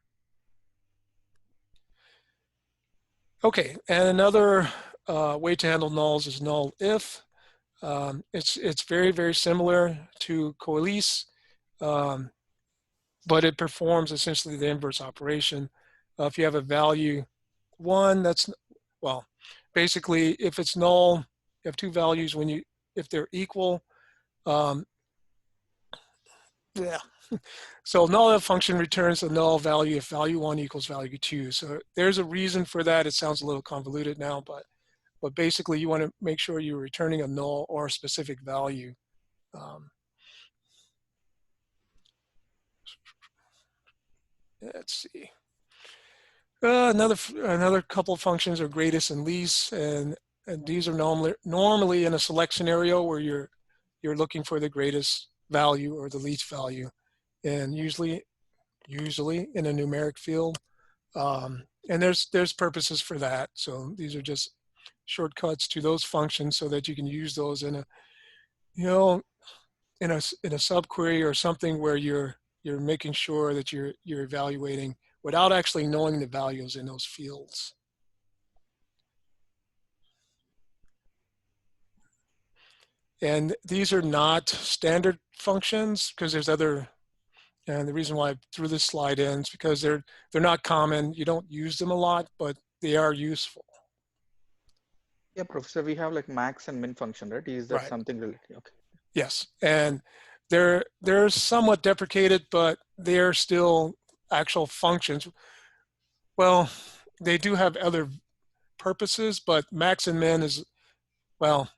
Okay, and another way to handle nulls is null if. It's very, very similar to coalesce, but it performs essentially the inverse operation. If you have a value 1, well, basically if it's null, you have 2 values if they're equal. Yeah. So null if function returns a null value if value 1 equals value 2. So there's a reason for that. It sounds a little convoluted now, but basically you want to make sure you're returning a null or a specific value. Let's see. Another couple of functions are greatest and least, and these are normally in a select scenario where you're looking for the greatest value or the least value, and usually in a numeric field. And there's purposes for that. So these are just shortcuts to those functions so that you can use those in a subquery or something where you're making sure that you're evaluating without actually knowing the values in those fields. And these are not standard functions because there's other, and the reason why I threw this slide in is because they're not common. You don't use them a lot, but they are useful. Yeah, Professor, we have like max and min function, right? Is that Right. something related? Okay. Yes, and they're somewhat deprecated, but they're still actual functions. Well, they do have other purposes, but max and min is, well,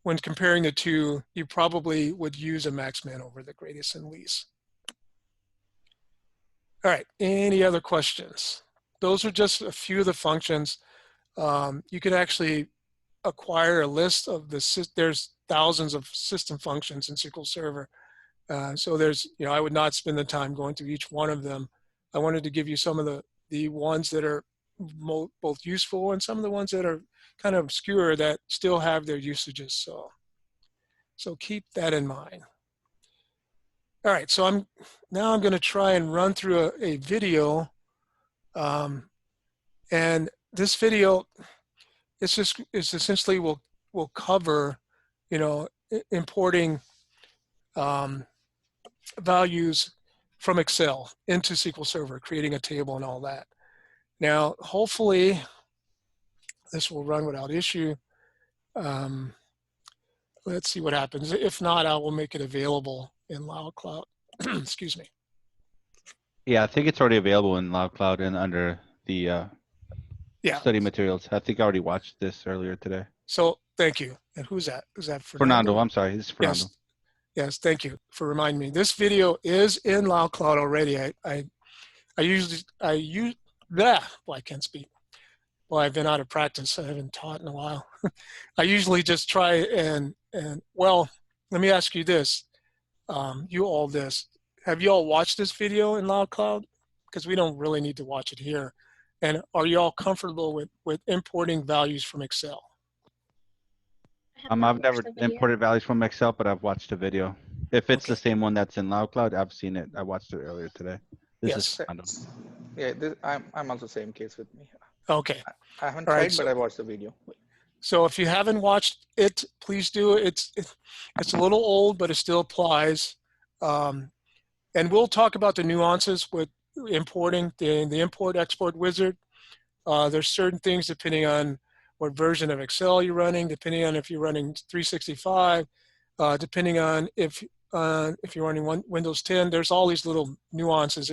when comparing the two, you probably would use a max min over the greatest and least. All right, any other questions? Those are just a few of the functions. You could actually acquire a list of there's thousands of system functions in SQL Server. So there's, I would not spend the time going through each one of them. I wanted to give you some of the ones that are both useful and some of the ones that are kind of obscure that still have their usages. So keep that in mind. All right, so I'm going to try and run through a video. And this video is essentially will cover, importing values from Excel into SQL Server, creating a table and all that. Now, hopefully, this will run without issue. Let's see what happens. If not, I will make it available in Cloud. Excuse me. Yeah, I think it's already available in Cloud and under the study materials. I think I already watched this earlier today. So thank you. And who's that? Is that Fernando? Fernando, I'm sorry. This is Fernando. Yes, thank you for reminding me. This video is in Cloud already. I use well, I can't speak. Well, I've been out of practice. I haven't taught in a while. I usually just try and well, let me ask you this. Have you all watched this video in Cloud? Because we don't really need to watch it here. And are you all comfortable with importing values from Excel? I've never imported values from Excel, but I've watched a video. If it's the same one that's in Cloud, I've seen it. I watched it earlier today. This is Fernando. Yeah, I'm also same case with me. Okay. I haven't tried, but I watched the video. So if you haven't watched it, please do. It's a little old, but it still applies. And we'll talk about the nuances with importing the import-export wizard. There's certain things depending on what version of Excel you're running, depending on if you're running 365, depending on if you're running Windows 10. There's all these little nuances.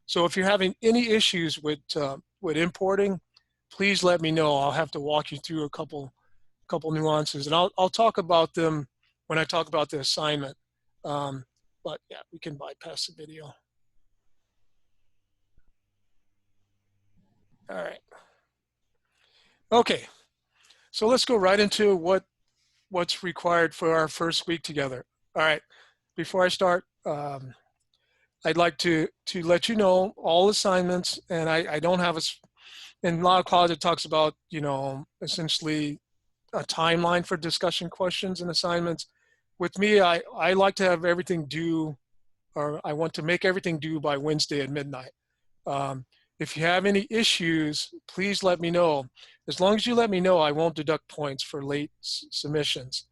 So if you're having any issues with importing, please let me know. I'll have to walk you through a couple nuances, and I'll talk about them when I talk about the assignment. But yeah, we can bypass the video. All right. Okay. So let's go right into what's required for our first week together. All right. Before I start, I'd like to let you know all assignments, and I don't have in a lot of classes it talks about, essentially a timeline for discussion questions and assignments. With me, I like to have everything due, or I want to make everything due by Wednesday at midnight. If you have any issues, please let me know. As long as you let me know, I won't deduct points for late submissions.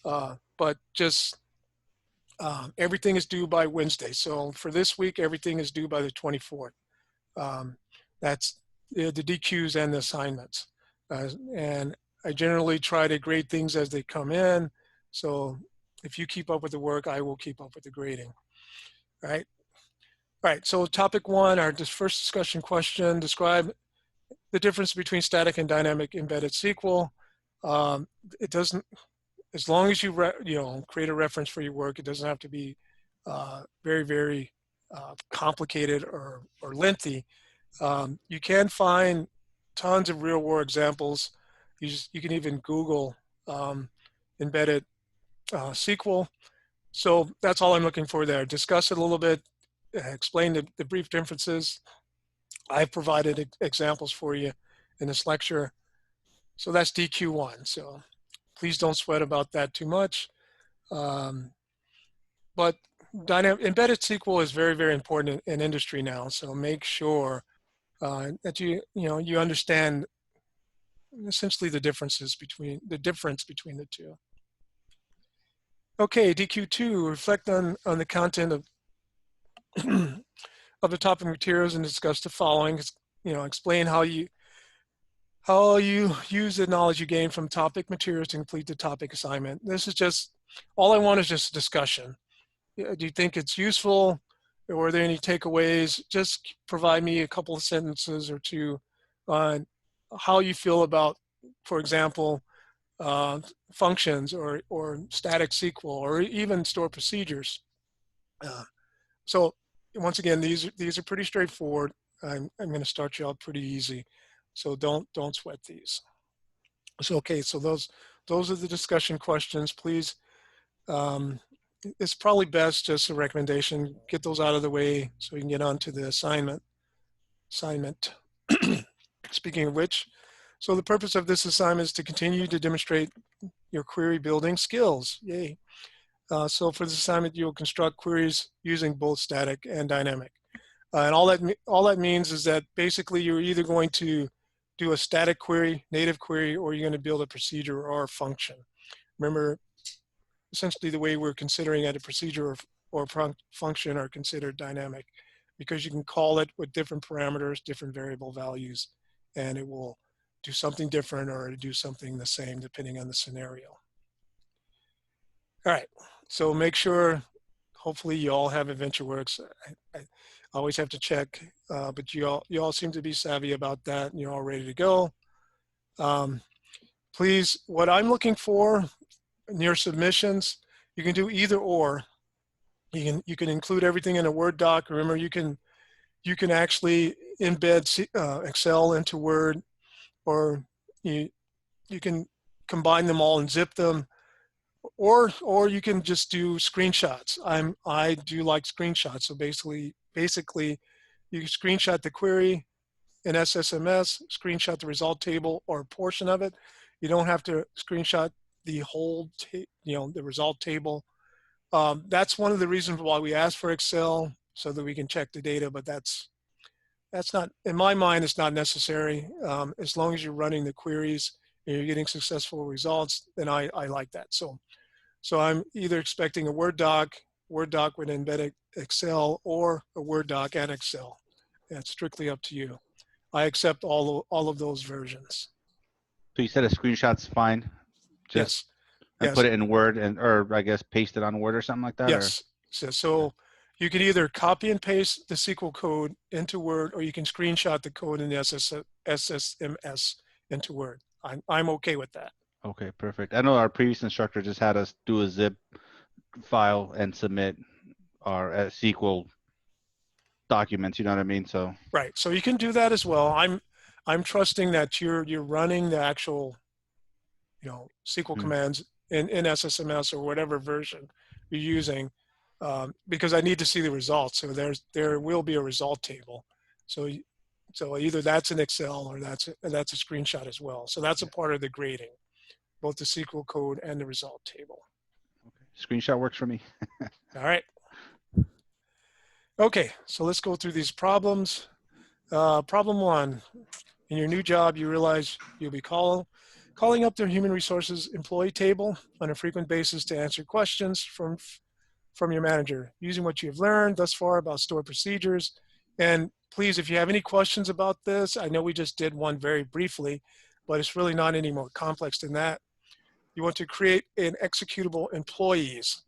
But just everything is due by Wednesday. So for this week, everything is due by the 24th. That's the DQs and the assignments. And I generally try to grade things as they come in. So if you keep up with the work, I will keep up with the grading. All right. All right, so topic one, our first discussion question, describe the difference between static and dynamic embedded SQL. It doesn't, as long as you create a reference for your work, it doesn't have to be very, very complicated or lengthy. You can find tons of real world examples. You can even Google embedded SQL. So that's all I'm looking for there. Discuss it a little bit. Explain the brief differences. I've provided examples for you in this lecture. So that's DQ1. So please don't sweat about that too much. But embedded SQL is very, very important in industry now. So make sure that you understand essentially the difference between the two. Okay, DQ2, reflect on the content of, of the topic materials and discuss the following. Explain how you use the knowledge you gain from topic materials to complete the topic assignment. This is just, all I want is just a discussion. Do you think it's useful? Or are there any takeaways? Just provide me a couple of sentences or two on how you feel about, for example, functions or static SQL or even store procedures. So once again, these are pretty straightforward. I'm going to start you out pretty easy. So don't sweat these. So, okay, so those are the discussion questions. Please, it's probably best, just a recommendation, get those out of the way so we can get on to the assignment. Speaking of which, so the purpose of this assignment is to continue to demonstrate your query building skills. Yay. So for this assignment, you'll construct queries using both static and dynamic. And all that means is that basically you're either going to do a static query, native query, or you're going to build a procedure or a function. Remember, essentially the way we're considering it, a procedure or function are considered dynamic because you can call it with different parameters, different variable values, and it will do something different or do something the same depending on the scenario. All right, so make sure, hopefully you all have AdventureWorks. I always have to check, but you all seem to be savvy about that and you're all ready to go. Please, what I'm looking for in your submissions, you can do either or. You can include everything in a Word doc. Remember, you can actually embed Excel into Word, or you can combine them all and zip them, or you can just do screenshots. I do like screenshots. So basically you can screenshot the query in SSMS, screenshot the result table or a portion of it. You don't have to screenshot the whole, the result table. That's one of the reasons why we ask for Excel, so that we can check the data, but that's not, in my mind, it's not necessary. As long as you're running the queries and you're getting successful results, then I like that. So I'm either expecting a Word doc with embedded Excel, or a Word doc and Excel. That's strictly up to you. I accept all of those versions. So you said a screenshot's fine? Just, yes. Put it in Word or I guess paste it on Word or something like that? Yes. Or? So you can either copy and paste the SQL code into Word, or you can screenshot the code in the SSMS into Word. I'm okay with that. Okay, perfect. I know our previous instructor just had us do a zip file and submit our SQL documents. You know what I mean? So right. So you can do that as well. I'm trusting that you're running the actual, SQL commands in SSMS or whatever version you're using, because I need to see the results. So there will be a result table. So either that's in Excel or that's a screenshot as well. So that's a part of the grading, both the SQL code and the result table. Okay. Screenshot works for me. All right. Okay, so let's go through these problems. Problem 1, in your new job, you realize you'll be calling up their human resources employee table on a frequent basis to answer questions from your manager, using what you've learned thus far about store procedures. And please, if you have any questions about this, I know we just did one very briefly, but it's really not any more complex than that. You want to create an executable employees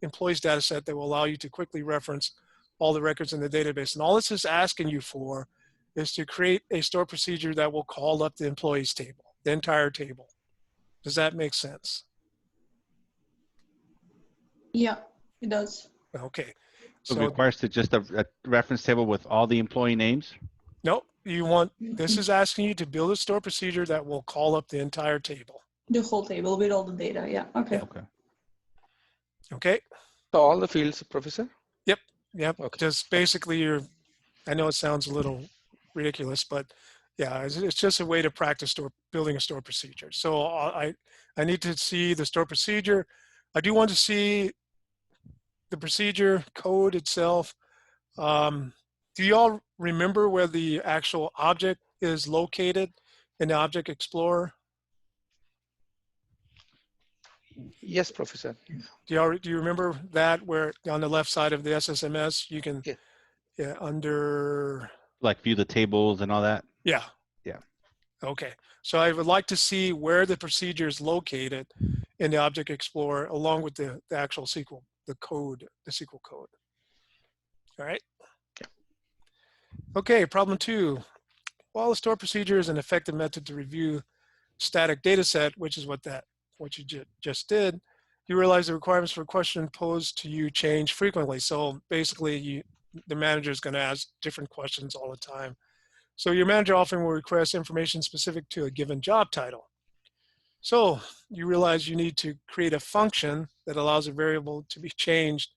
data set that will allow you to quickly reference all the records in the database. And all this is asking you for is to create a store procedure that will call up the employees table, the entire table. Does that make sense? Yeah, it does. Okay. So it requires just a reference table with all the employee names? No, this is asking you to build a store procedure that will call up the entire table. The whole table with all the data, yeah, okay. Okay. So all the fields, Professor? Yep. Okay. Just basically I know it sounds a little ridiculous, but yeah, it's just a way to practice building a store procedure. So I need to see the store procedure. I do want to see the procedure code itself. Do you all remember where the actual object is located in the Object Explorer? Yes, Professor. Do you remember that where on the left side of the SSMS, you can, yeah, under, Like view the tables and all that. yeah. Yeah. Okay. So I would like to see where the procedure is located in the Object Explorer along with the actual SQL, the code, the SQL code. All right. Okay. Problem 2. While the store procedure is an effective method to review static data set, which is what you just did, you realize the requirements for a question posed to you change frequently. So basically, the manager is going to ask different questions all the time. So your manager often will request information specific to a given job title. So you realize you need to create a function that allows a variable to be changed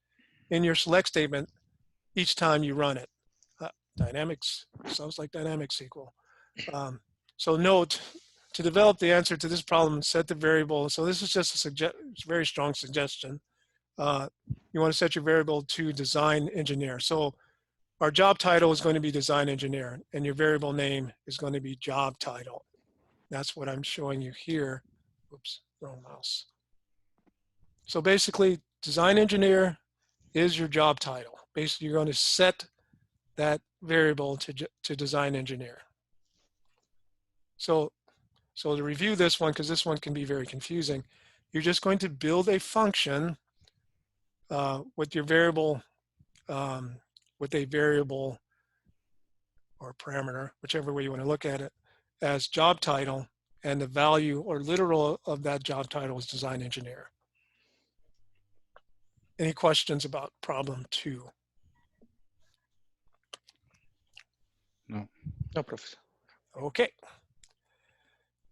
in your select statement each time you run it. Dynamics, sounds like dynamic SQL. So note, to develop the answer to this problem, set the variable. So this is just a very strong suggestion. You want to set your variable to design engineer. So our job title is going to be design engineer, and your variable name is going to be job title. That's what I'm showing you here. Oops, wrong mouse. So basically, design engineer is your job title. Basically, you're going to set that variable to design engineer. So to review this one, because this one can be very confusing, you're just going to build a function with your variable, with a variable or parameter, whichever way you want to look at it, as job title, and the value or literal of that job title is design engineer. Any questions about problem 2? No. No, Professor. Okay.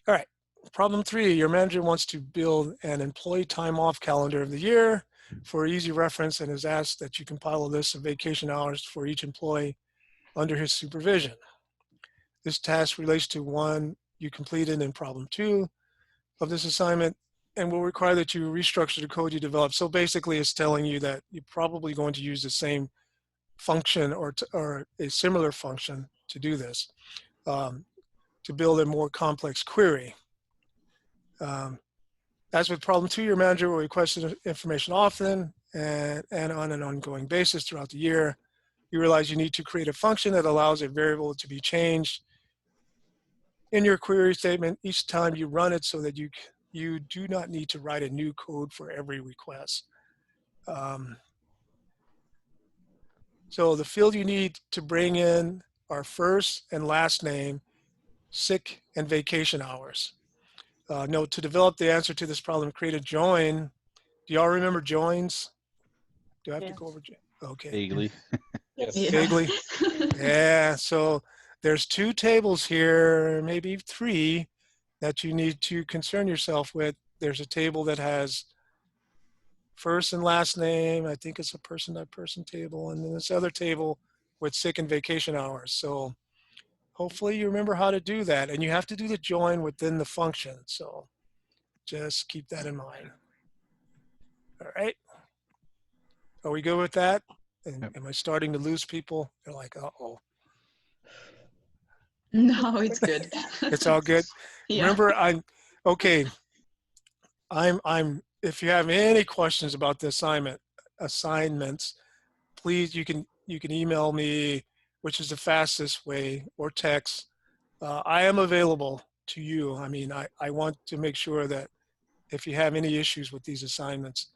All right. Problem 3, your manager wants to build an employee time off calendar of the year for easy reference and has asked that you compile a list of vacation hours for each employee under his supervision. This task relates to one you completed in problem 2 of this assignment and will require that you restructure the code you developed. So basically it's telling you that you're probably going to use the same function or a similar function to do this, to build a more complex query. As with problem 2, your manager will request information often and on an ongoing basis throughout the year. You realize you need to create a function that allows a variable to be changed in your query statement each time you run it so that you do not need to write a new code for every request. So the field you need to bring in are first and last name, sick and vacation hours. Note, to develop the answer to this problem, create a join. Do y'all remember joins? Do I have to go over? Okay. Vaguely. Yes. Vaguely. Yeah. So there's 2 tables here, maybe 3, that you need to concern yourself with. There's a table that has first and last name. I think it's a person-by-person table. And then this other table with sick and vacation hours. So hopefully you remember how to do that. And you have to do the join within the function. So just keep that in mind. All right. Are we good with that? And am I starting to lose people? They're like, uh-oh. No, it's good. It's all good. Yeah. Remember, if you have any questions about the assignments, please, you can email me, which is the fastest way, or text. I am available to you. I mean, I want to make sure that if you have any issues with these assignments,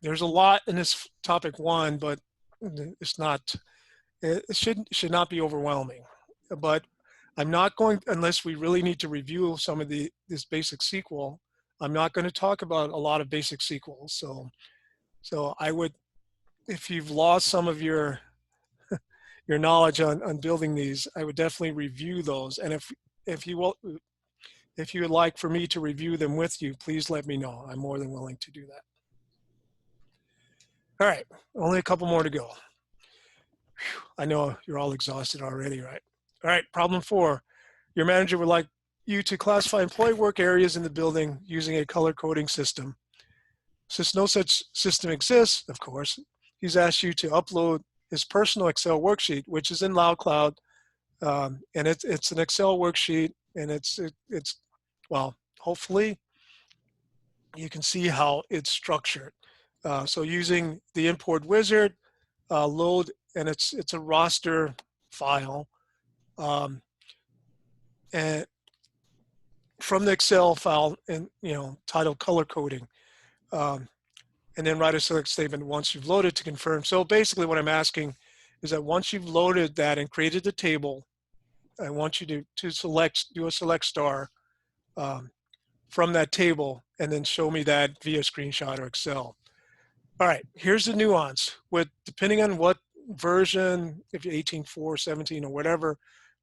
there's a lot in this topic 1, but it should not be overwhelming. But I'm not going, unless we really need to review some of this basic SQL, I'm not going to talk about a lot of basic SQL. So I would, if you've lost some of your knowledge on building these, I would definitely review those. And if you would like for me to review them with you, please let me know. I'm more than willing to do that. All right, only a couple more to go. Whew, I know you're all exhausted already, right? All right, problem 4. Your manager would like you to classify employee work areas in the building using a color coding system. Since no such system exists, of course, he's asked you to upload his personal Excel worksheet, which is in LoudCloud, and it's an Excel worksheet, and it's well, hopefully you can see how it's structured. So using the import wizard, load, and it's a roster file. And from the Excel file, and titled color coding, and then write a select statement once you've loaded to confirm. So basically, what I'm asking is that once you've loaded that and created the table, I want you to do a select star from that table, and then show me that via screenshot or Excel. All right, here's the nuance. Depending on what version, if you're 18.4, 17, or whatever,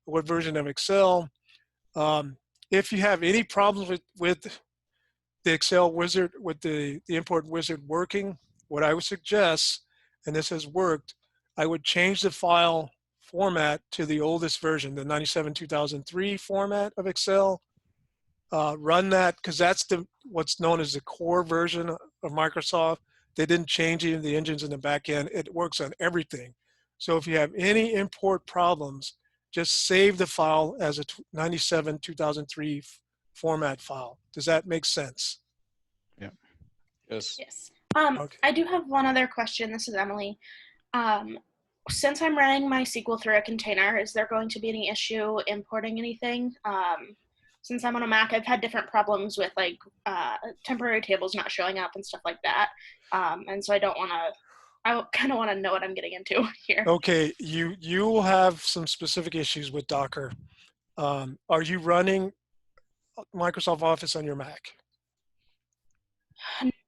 what version of Excel, if you have any problems with the Excel wizard, with the import wizard working, what I would suggest, and this has worked, I would change the file format to the oldest version, the 97-2003 format of Excel. Run that, because that's what's known as the core version of Microsoft. They didn't change even the engines in the back end. It works on everything. So if you have any import problems, just save the file as a 97-2003 format file. Does that make sense? Yeah. Yes. Yes. I do have one other question. This is Emily. Since I'm running my SQL through a container, is there going to be any issue importing anything? Since I'm on a Mac, I've had different problems with like temporary tables not showing up and stuff like that. And so I kind of want to know what I'm getting into here. Okay, you will have some specific issues with Docker. Are you running Microsoft Office on your Mac?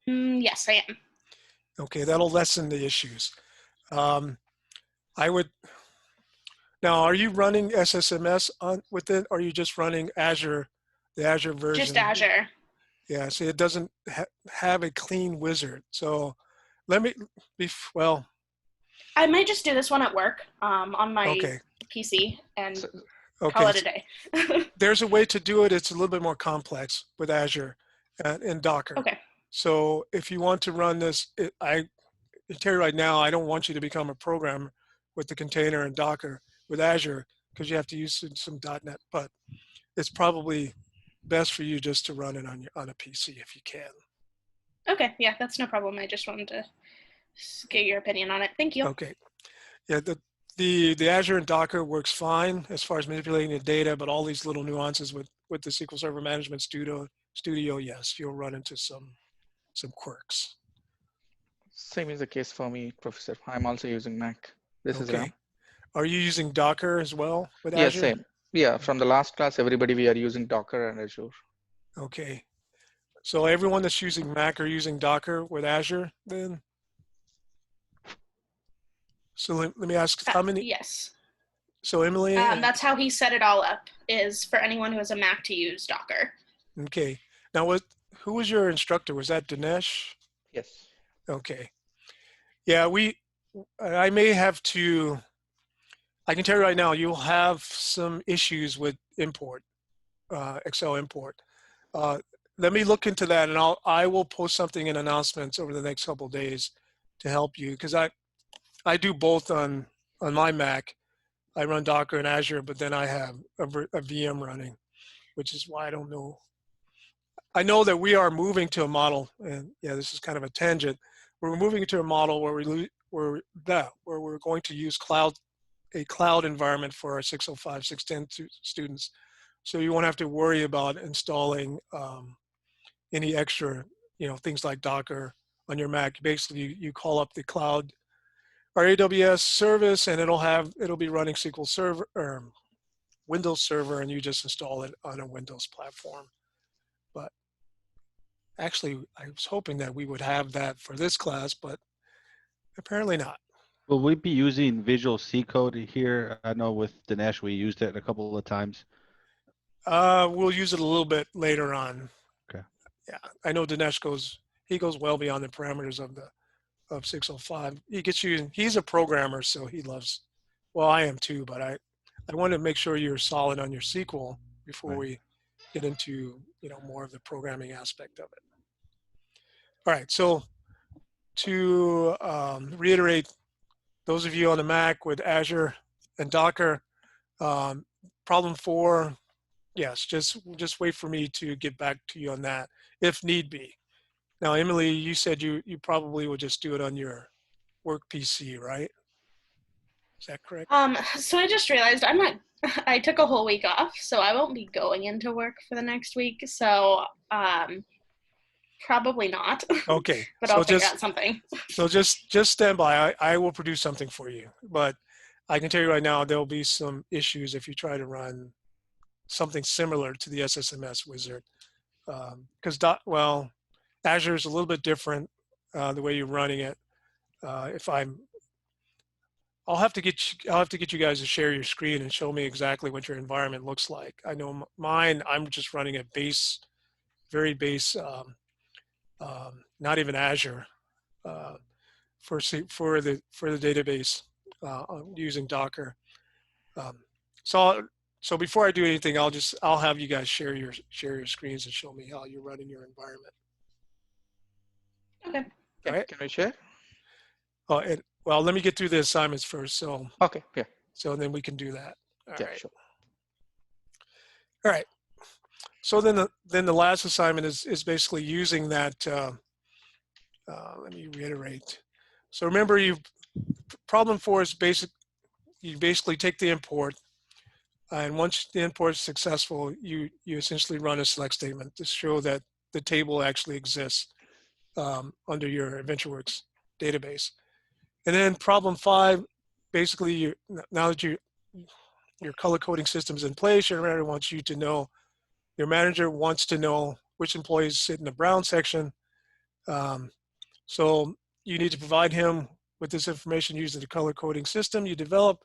Yes, I am. Okay, that'll lessen the issues. I would. Now, are you running SSMS with it, or are you just running Azure, the Azure version? Just Azure. Yeah, see, it doesn't have a clean wizard. So let me well. I might just do this one at work on my PC and call it a day. There's a way to do it. It's a little bit more complex with Azure and Docker. Okay. So if you want to run this, I tell you right now, I don't want you to become a programmer with the container and Docker with Azure, because you have to use some .NET, but it's probably best for you just to run it on a PC if you can. Okay, yeah, that's no problem. I just wanted to get your opinion on it. Thank you. Okay. Yeah, the Azure and Docker works fine as far as manipulating the data, but all these little nuances with the SQL Server Management Studio, yes, you'll run into some quirks. Same is the case for me, Professor. I'm also using Mac. This is Ram. Are you using Docker as well with Yeah, Azure? same. Yeah, from the last class, everybody, we are using Docker and Azure. Okay. So everyone that's using Mac are using Docker with Azure then? So let me ask, how many? Yes. So Emily? That's how he set it all up, is for anyone who has a Mac to use Docker. Okay. Now, who was your instructor? Was that Dinesh? Yes. Okay. Yeah, I may have to, I can tell you right now, you'll have some issues with import, Excel import. Let me look into that, and I will post something in announcements over the next couple of days to help you, because I do both on my Mac. I run Docker and Azure, but then I have a VM running, which is why I don't know. I know that we are moving to a model, and yeah, this is kind of a tangent. We're moving to a model where we're going to use a cloud environment for our 605, 610 students. So you won't have to worry about installing any extra, things like Docker on your Mac. Basically, you call up the cloud, our AWS service, and it'll be running SQL Server or Windows Server, and you just install it on a Windows platform. But actually, I was hoping that we would have that for this class, but apparently not. Will we be using Visual C Code here? I know with Dinesh we used it a couple of times. We'll use it a little bit later on. Okay. Yeah, I know Dinesh goes well beyond the parameters of 605. He's a programmer, so he loves, well, I am too, but I want to make sure you're solid on your SQL before we get into, more of the programming aspect of it. All right, so to reiterate, those of you on the Mac with Azure and Docker, problem 4, yes, just wait for me to get back to you on that if need be. Now, Emily, you said you probably would just do it on your work PC, right? Is that correct? So I just realized I took a whole week off, so I won't be going into work for the next week. So probably not. Okay. But So I'll figure out something. So just stand by. I will produce something for you. But I can tell you right now, there'll be some issues if you try to run something similar to the SSMS wizard. Because well, Azure is a little bit different the way you're running it. I'll have to get you guys to share your screen and show me exactly what your environment looks like. I know mine. I'm just running a base, very base, not even Azure for the database using Docker. So before I do anything, I'll have you guys share your screens and show me how you're running your environment. Okay. All right. Can we share? Oh, well, let me get through the assignments first. So okay, yeah. So then we can do that. All right. Sure. All right. So then the last assignment is basically using that. Let me reiterate. So remember, problem 4 is basic. You basically take the import, and once the import is successful, you essentially run a select statement to show that the table actually exists under your AdventureWorks database. And then problem 5, basically, now that your color coding system is in place, your manager wants you to know. Your manager wants to know which employees sit in the brown section. So you need to provide him with this information using the color coding system you develop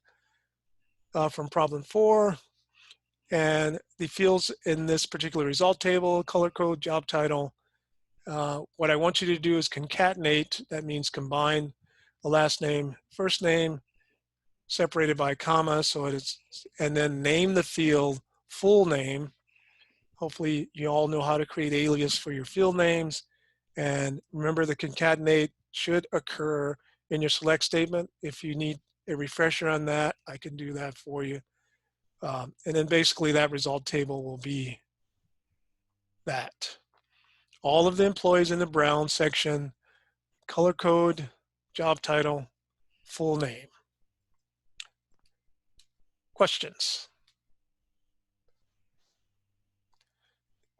from problem 4. And the fields in this particular result table, color code, job title. What I want you to do is concatenate. That means combine the last name, first name, separated by a comma. So and then name the field full name. Hopefully you all know how to create alias for your field names. And remember, the concatenate should occur in your select statement. If you need a refresher on that, I can do that for you. And then basically that result table will be that. All of the employees in the brown section, color code, job title, full name. Questions?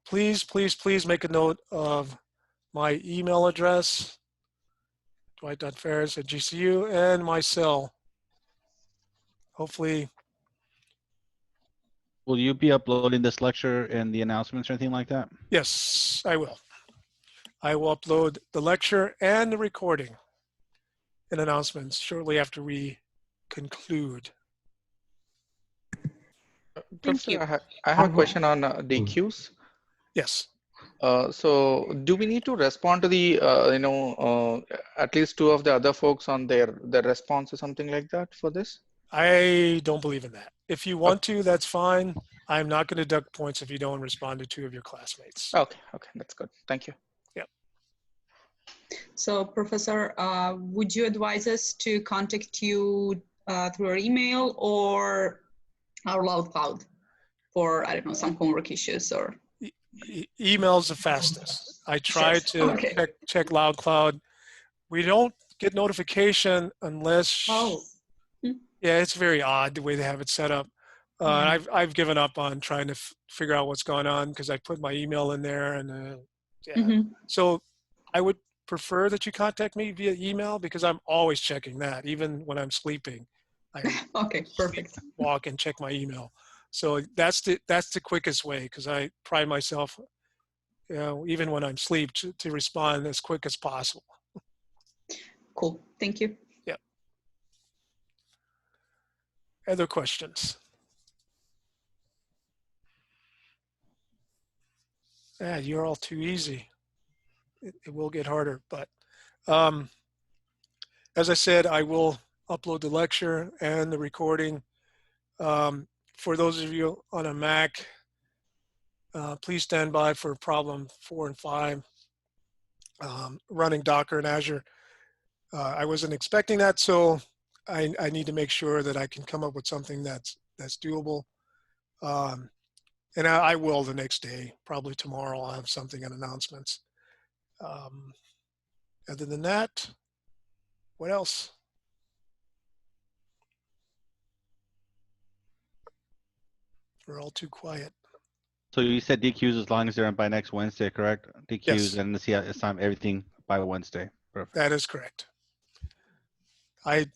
Please, please, please make a note of my email address, dwight.ferris@gcu, and my cell. Hopefully. Will you be uploading this lecture and the announcements or anything like that? Yes, I will. I will upload the lecture and the recording and announcements shortly after we conclude. Professor, I have a question on DQs. Yes. So do we need to respond to the, at least 2 of the other folks on their response or something like that for this? I don't believe in that. If you want to, that's fine. I'm not going to deduct points if you don't respond to 2 of your classmates. Okay, that's good. Thank you. Yep. So, Professor, would you advise us to contact you through our email or our Loud Cloud for, I don't know, some homework issues or? Email's the fastest. I try to check Loud Cloud. We don't get notification unless. Yeah, it's very odd the way they have it set up. I've given up on trying to figure out what's going on because I put my email in there and So I would prefer that you contact me via email because I'm always checking that, even when I'm sleeping. I perfect. Walk and check my email. So that's the quickest way because I pride myself, even when I'm asleep, to respond as quick as possible. Cool. Thank you. Yeah. Other questions? Yeah, you're all too easy. It will get harder, but as I said, I will upload the lecture and the recording. For those of you on a Mac, please stand by for problem 4 and 5, running Docker and Azure. I wasn't expecting that, so I need to make sure that I can come up with something that's doable. And I will the next day, probably tomorrow, I'll have something in announcements. Um, other than that, what else? We're all too quiet. So you said DQs as long as they're in by next Wednesday, correct? DQs Yes. and see assign everything by Wednesday. Perfect. That is correct. If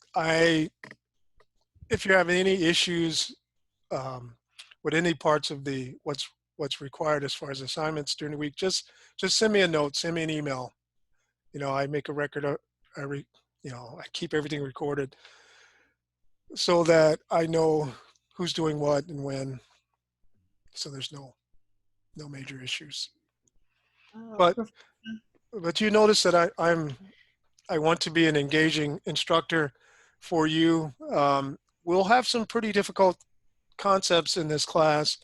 you're having any issues with any parts of what's required as far as assignments during the week, just send me a note, send me an email. I make a record of, I keep everything recorded so that I know who's doing what and when. So there's no major issues. But you notice that I want to be an engaging instructor for you. We'll have some pretty difficult concepts in this class.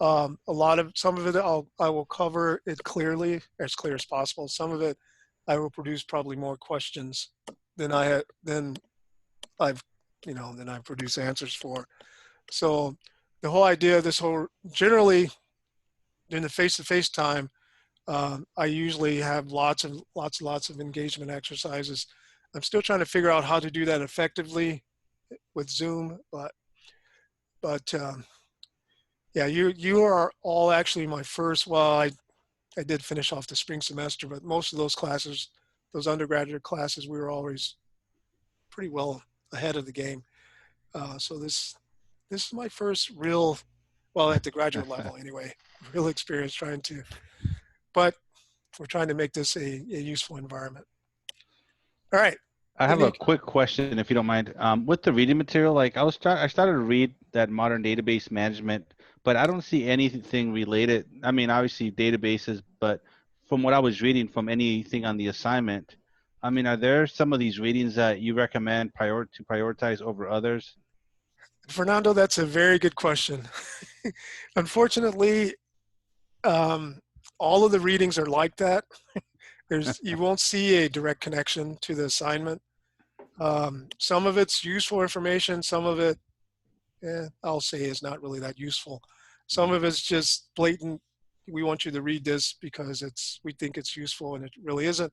Some of it I will cover it clearly, as clear as possible. Some of it I will produce probably more questions than I've produced answers for. So the whole idea of generally in the face-to-face time, I usually have lots of engagement exercises. I'm still trying to figure out how to do that effectively with Zoom, but yeah, you are all actually my first. Well, I did finish off the spring semester, but most of those classes, those undergraduate classes, we were always pretty well ahead of the game. So this is my first real, well, at the graduate level anyway, real experience but we're trying to make this a useful environment. All right. I have a quick question, if you don't mind. With the reading material, like I started to read that modern database management, but I don't see anything related. I mean, obviously databases, but from what I was reading from anything on the assignment, I mean, are there some of these readings that you recommend to prioritize over others? Fernando, that's a very good question. Unfortunately, all of the readings are like that. You won't see a direct connection to the assignment. Some of it's useful information. Some of it, I'll say, is not really that useful. Some of it's just blatant. We want you to read this because we think it's useful, and it really isn't.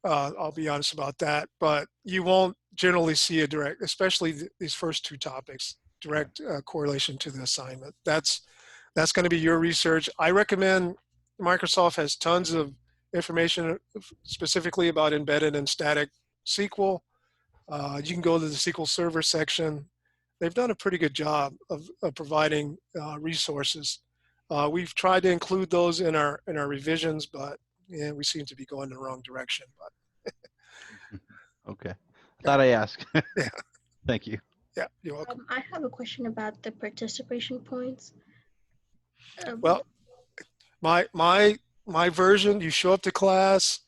I'll be honest about that. But you won't generally see a direct, especially these first two topics, direct correlation to the assignment. That's going to be your research. I recommend Microsoft has tons of information specifically about embedded and static SQL. You can go to the SQL Server section. They've done a pretty good job of providing resources. We've tried to include those in our revisions, but yeah, we seem to be going the wrong direction. But okay, thought I asked. Yeah. Thank you. Yeah, you're welcome. I have a question about the participation points. Well, my version, you show up to class.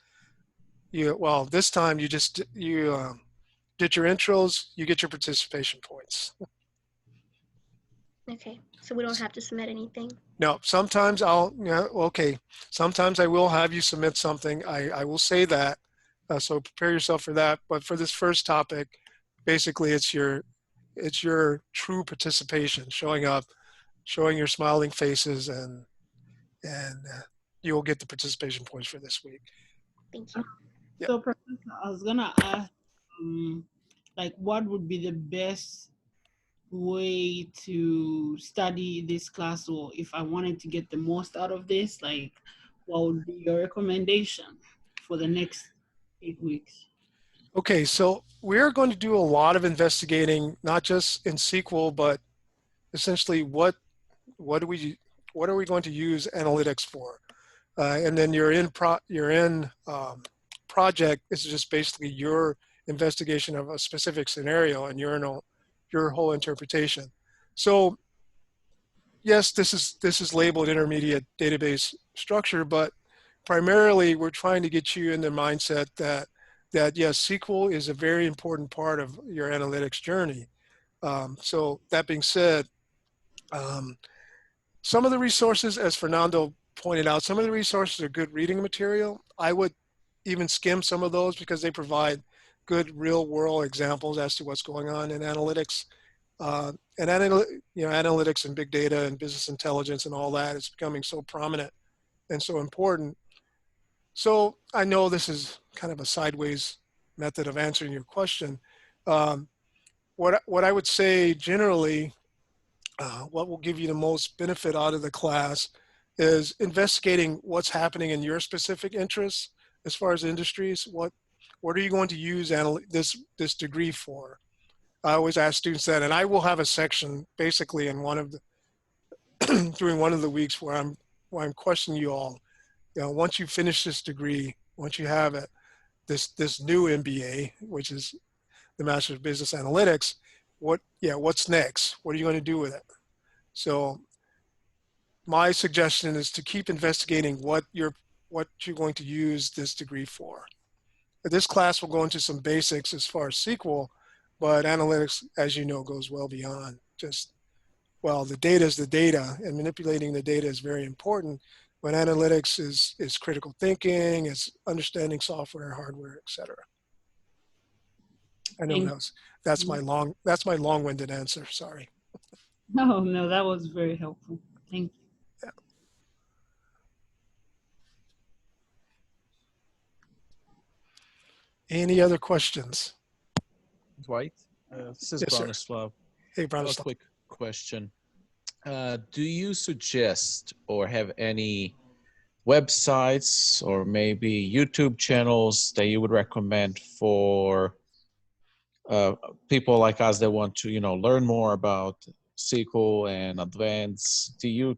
This time you get your intros, you get your participation points. Okay, so we don't have to submit anything. No, sometimes sometimes I will have you submit something. I will say that, so prepare yourself for that. But for this first topic, basically it's your true participation, showing up, showing your smiling faces, and you will get the participation points for this week. Thank you. So, Professor, I was gonna ask, like, what would be the best way to study this class, or if I wanted to get the most out of this, like, what would be your recommendation for the next 8 weeks? Okay, so we're going to do a lot of investigating, not just in SQL, but essentially what are we going to use analytics for? And then your project is just basically your investigation of a specific scenario and your whole interpretation. So yes, this is labeled intermediate database structure, but primarily we're trying to get you in the mindset that yes, SQL is a very important part of your analytics journey. So that being said, some of the resources, as Fernando pointed out, some of the resources are good reading material. I would even skim some of those because they provide good real world examples as to what's going on in analytics. Analytics and big data and business intelligence and all that is becoming so prominent and so important. So I know this is kind of a sideways method of answering your question. What I would say generally, what will give you the most benefit out of the class is investigating what's happening in your specific interests as far as industries. What are you going to use this degree for? I always ask students that, and I will have a section basically in one of the during one of the weeks where I'm questioning you all. You know, once you finish this degree, once you have it, this new MBA, which is the Master of Business Analytics, what's next? What are you going to do with it? So my suggestion is to keep investigating what you're going to use this degree for. This class will go into some basics as far as SQL, but analytics, as you know, goes well beyond just, well, the data is the data, and manipulating the data is very important. But analytics is critical thinking, it's understanding software, hardware, etc. I know that's my long-winded answer. Sorry. No, that was very helpful. Thank you. Yeah. Any other questions? Dwight, this is Yes, sir. Bronislav. Hey, A Bronislav. quick question. Do you suggest or have any websites or maybe YouTube channels that you would recommend for people like us that want to, learn more about SQL and advanced? Do you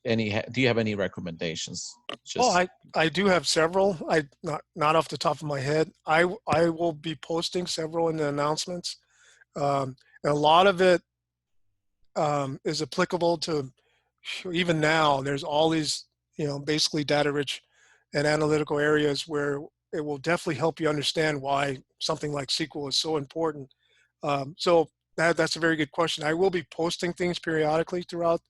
have any recommendations? Well, I do have several. Not off the top of my head. I will be posting several in the announcements. And a lot of it is applicable to even now. There's all these, basically data-rich and analytical areas where it will definitely help you understand why something like SQL is so important. So that's a very good question. I will be posting things periodically throughout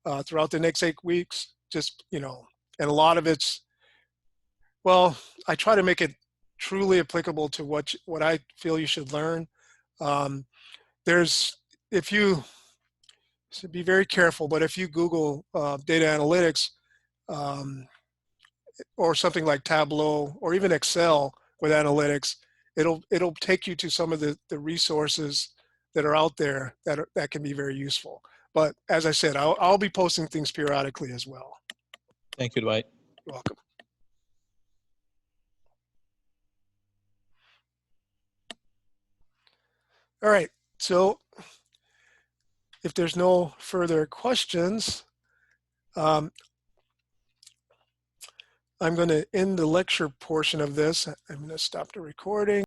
the next 8 weeks. Just and a lot of it's, well, I try to make it truly applicable to what I feel you should learn. If you so be very careful, but if you Google data analytics or something like Tableau or even Excel with analytics, it'll take you to some of the resources that are out there that can be very useful. But as I said, I'll be posting things periodically as well. Thank you, Dwight. You're welcome. All right, so if there's no further questions, I'm going to end the lecture portion of this. I'm going to stop the recording.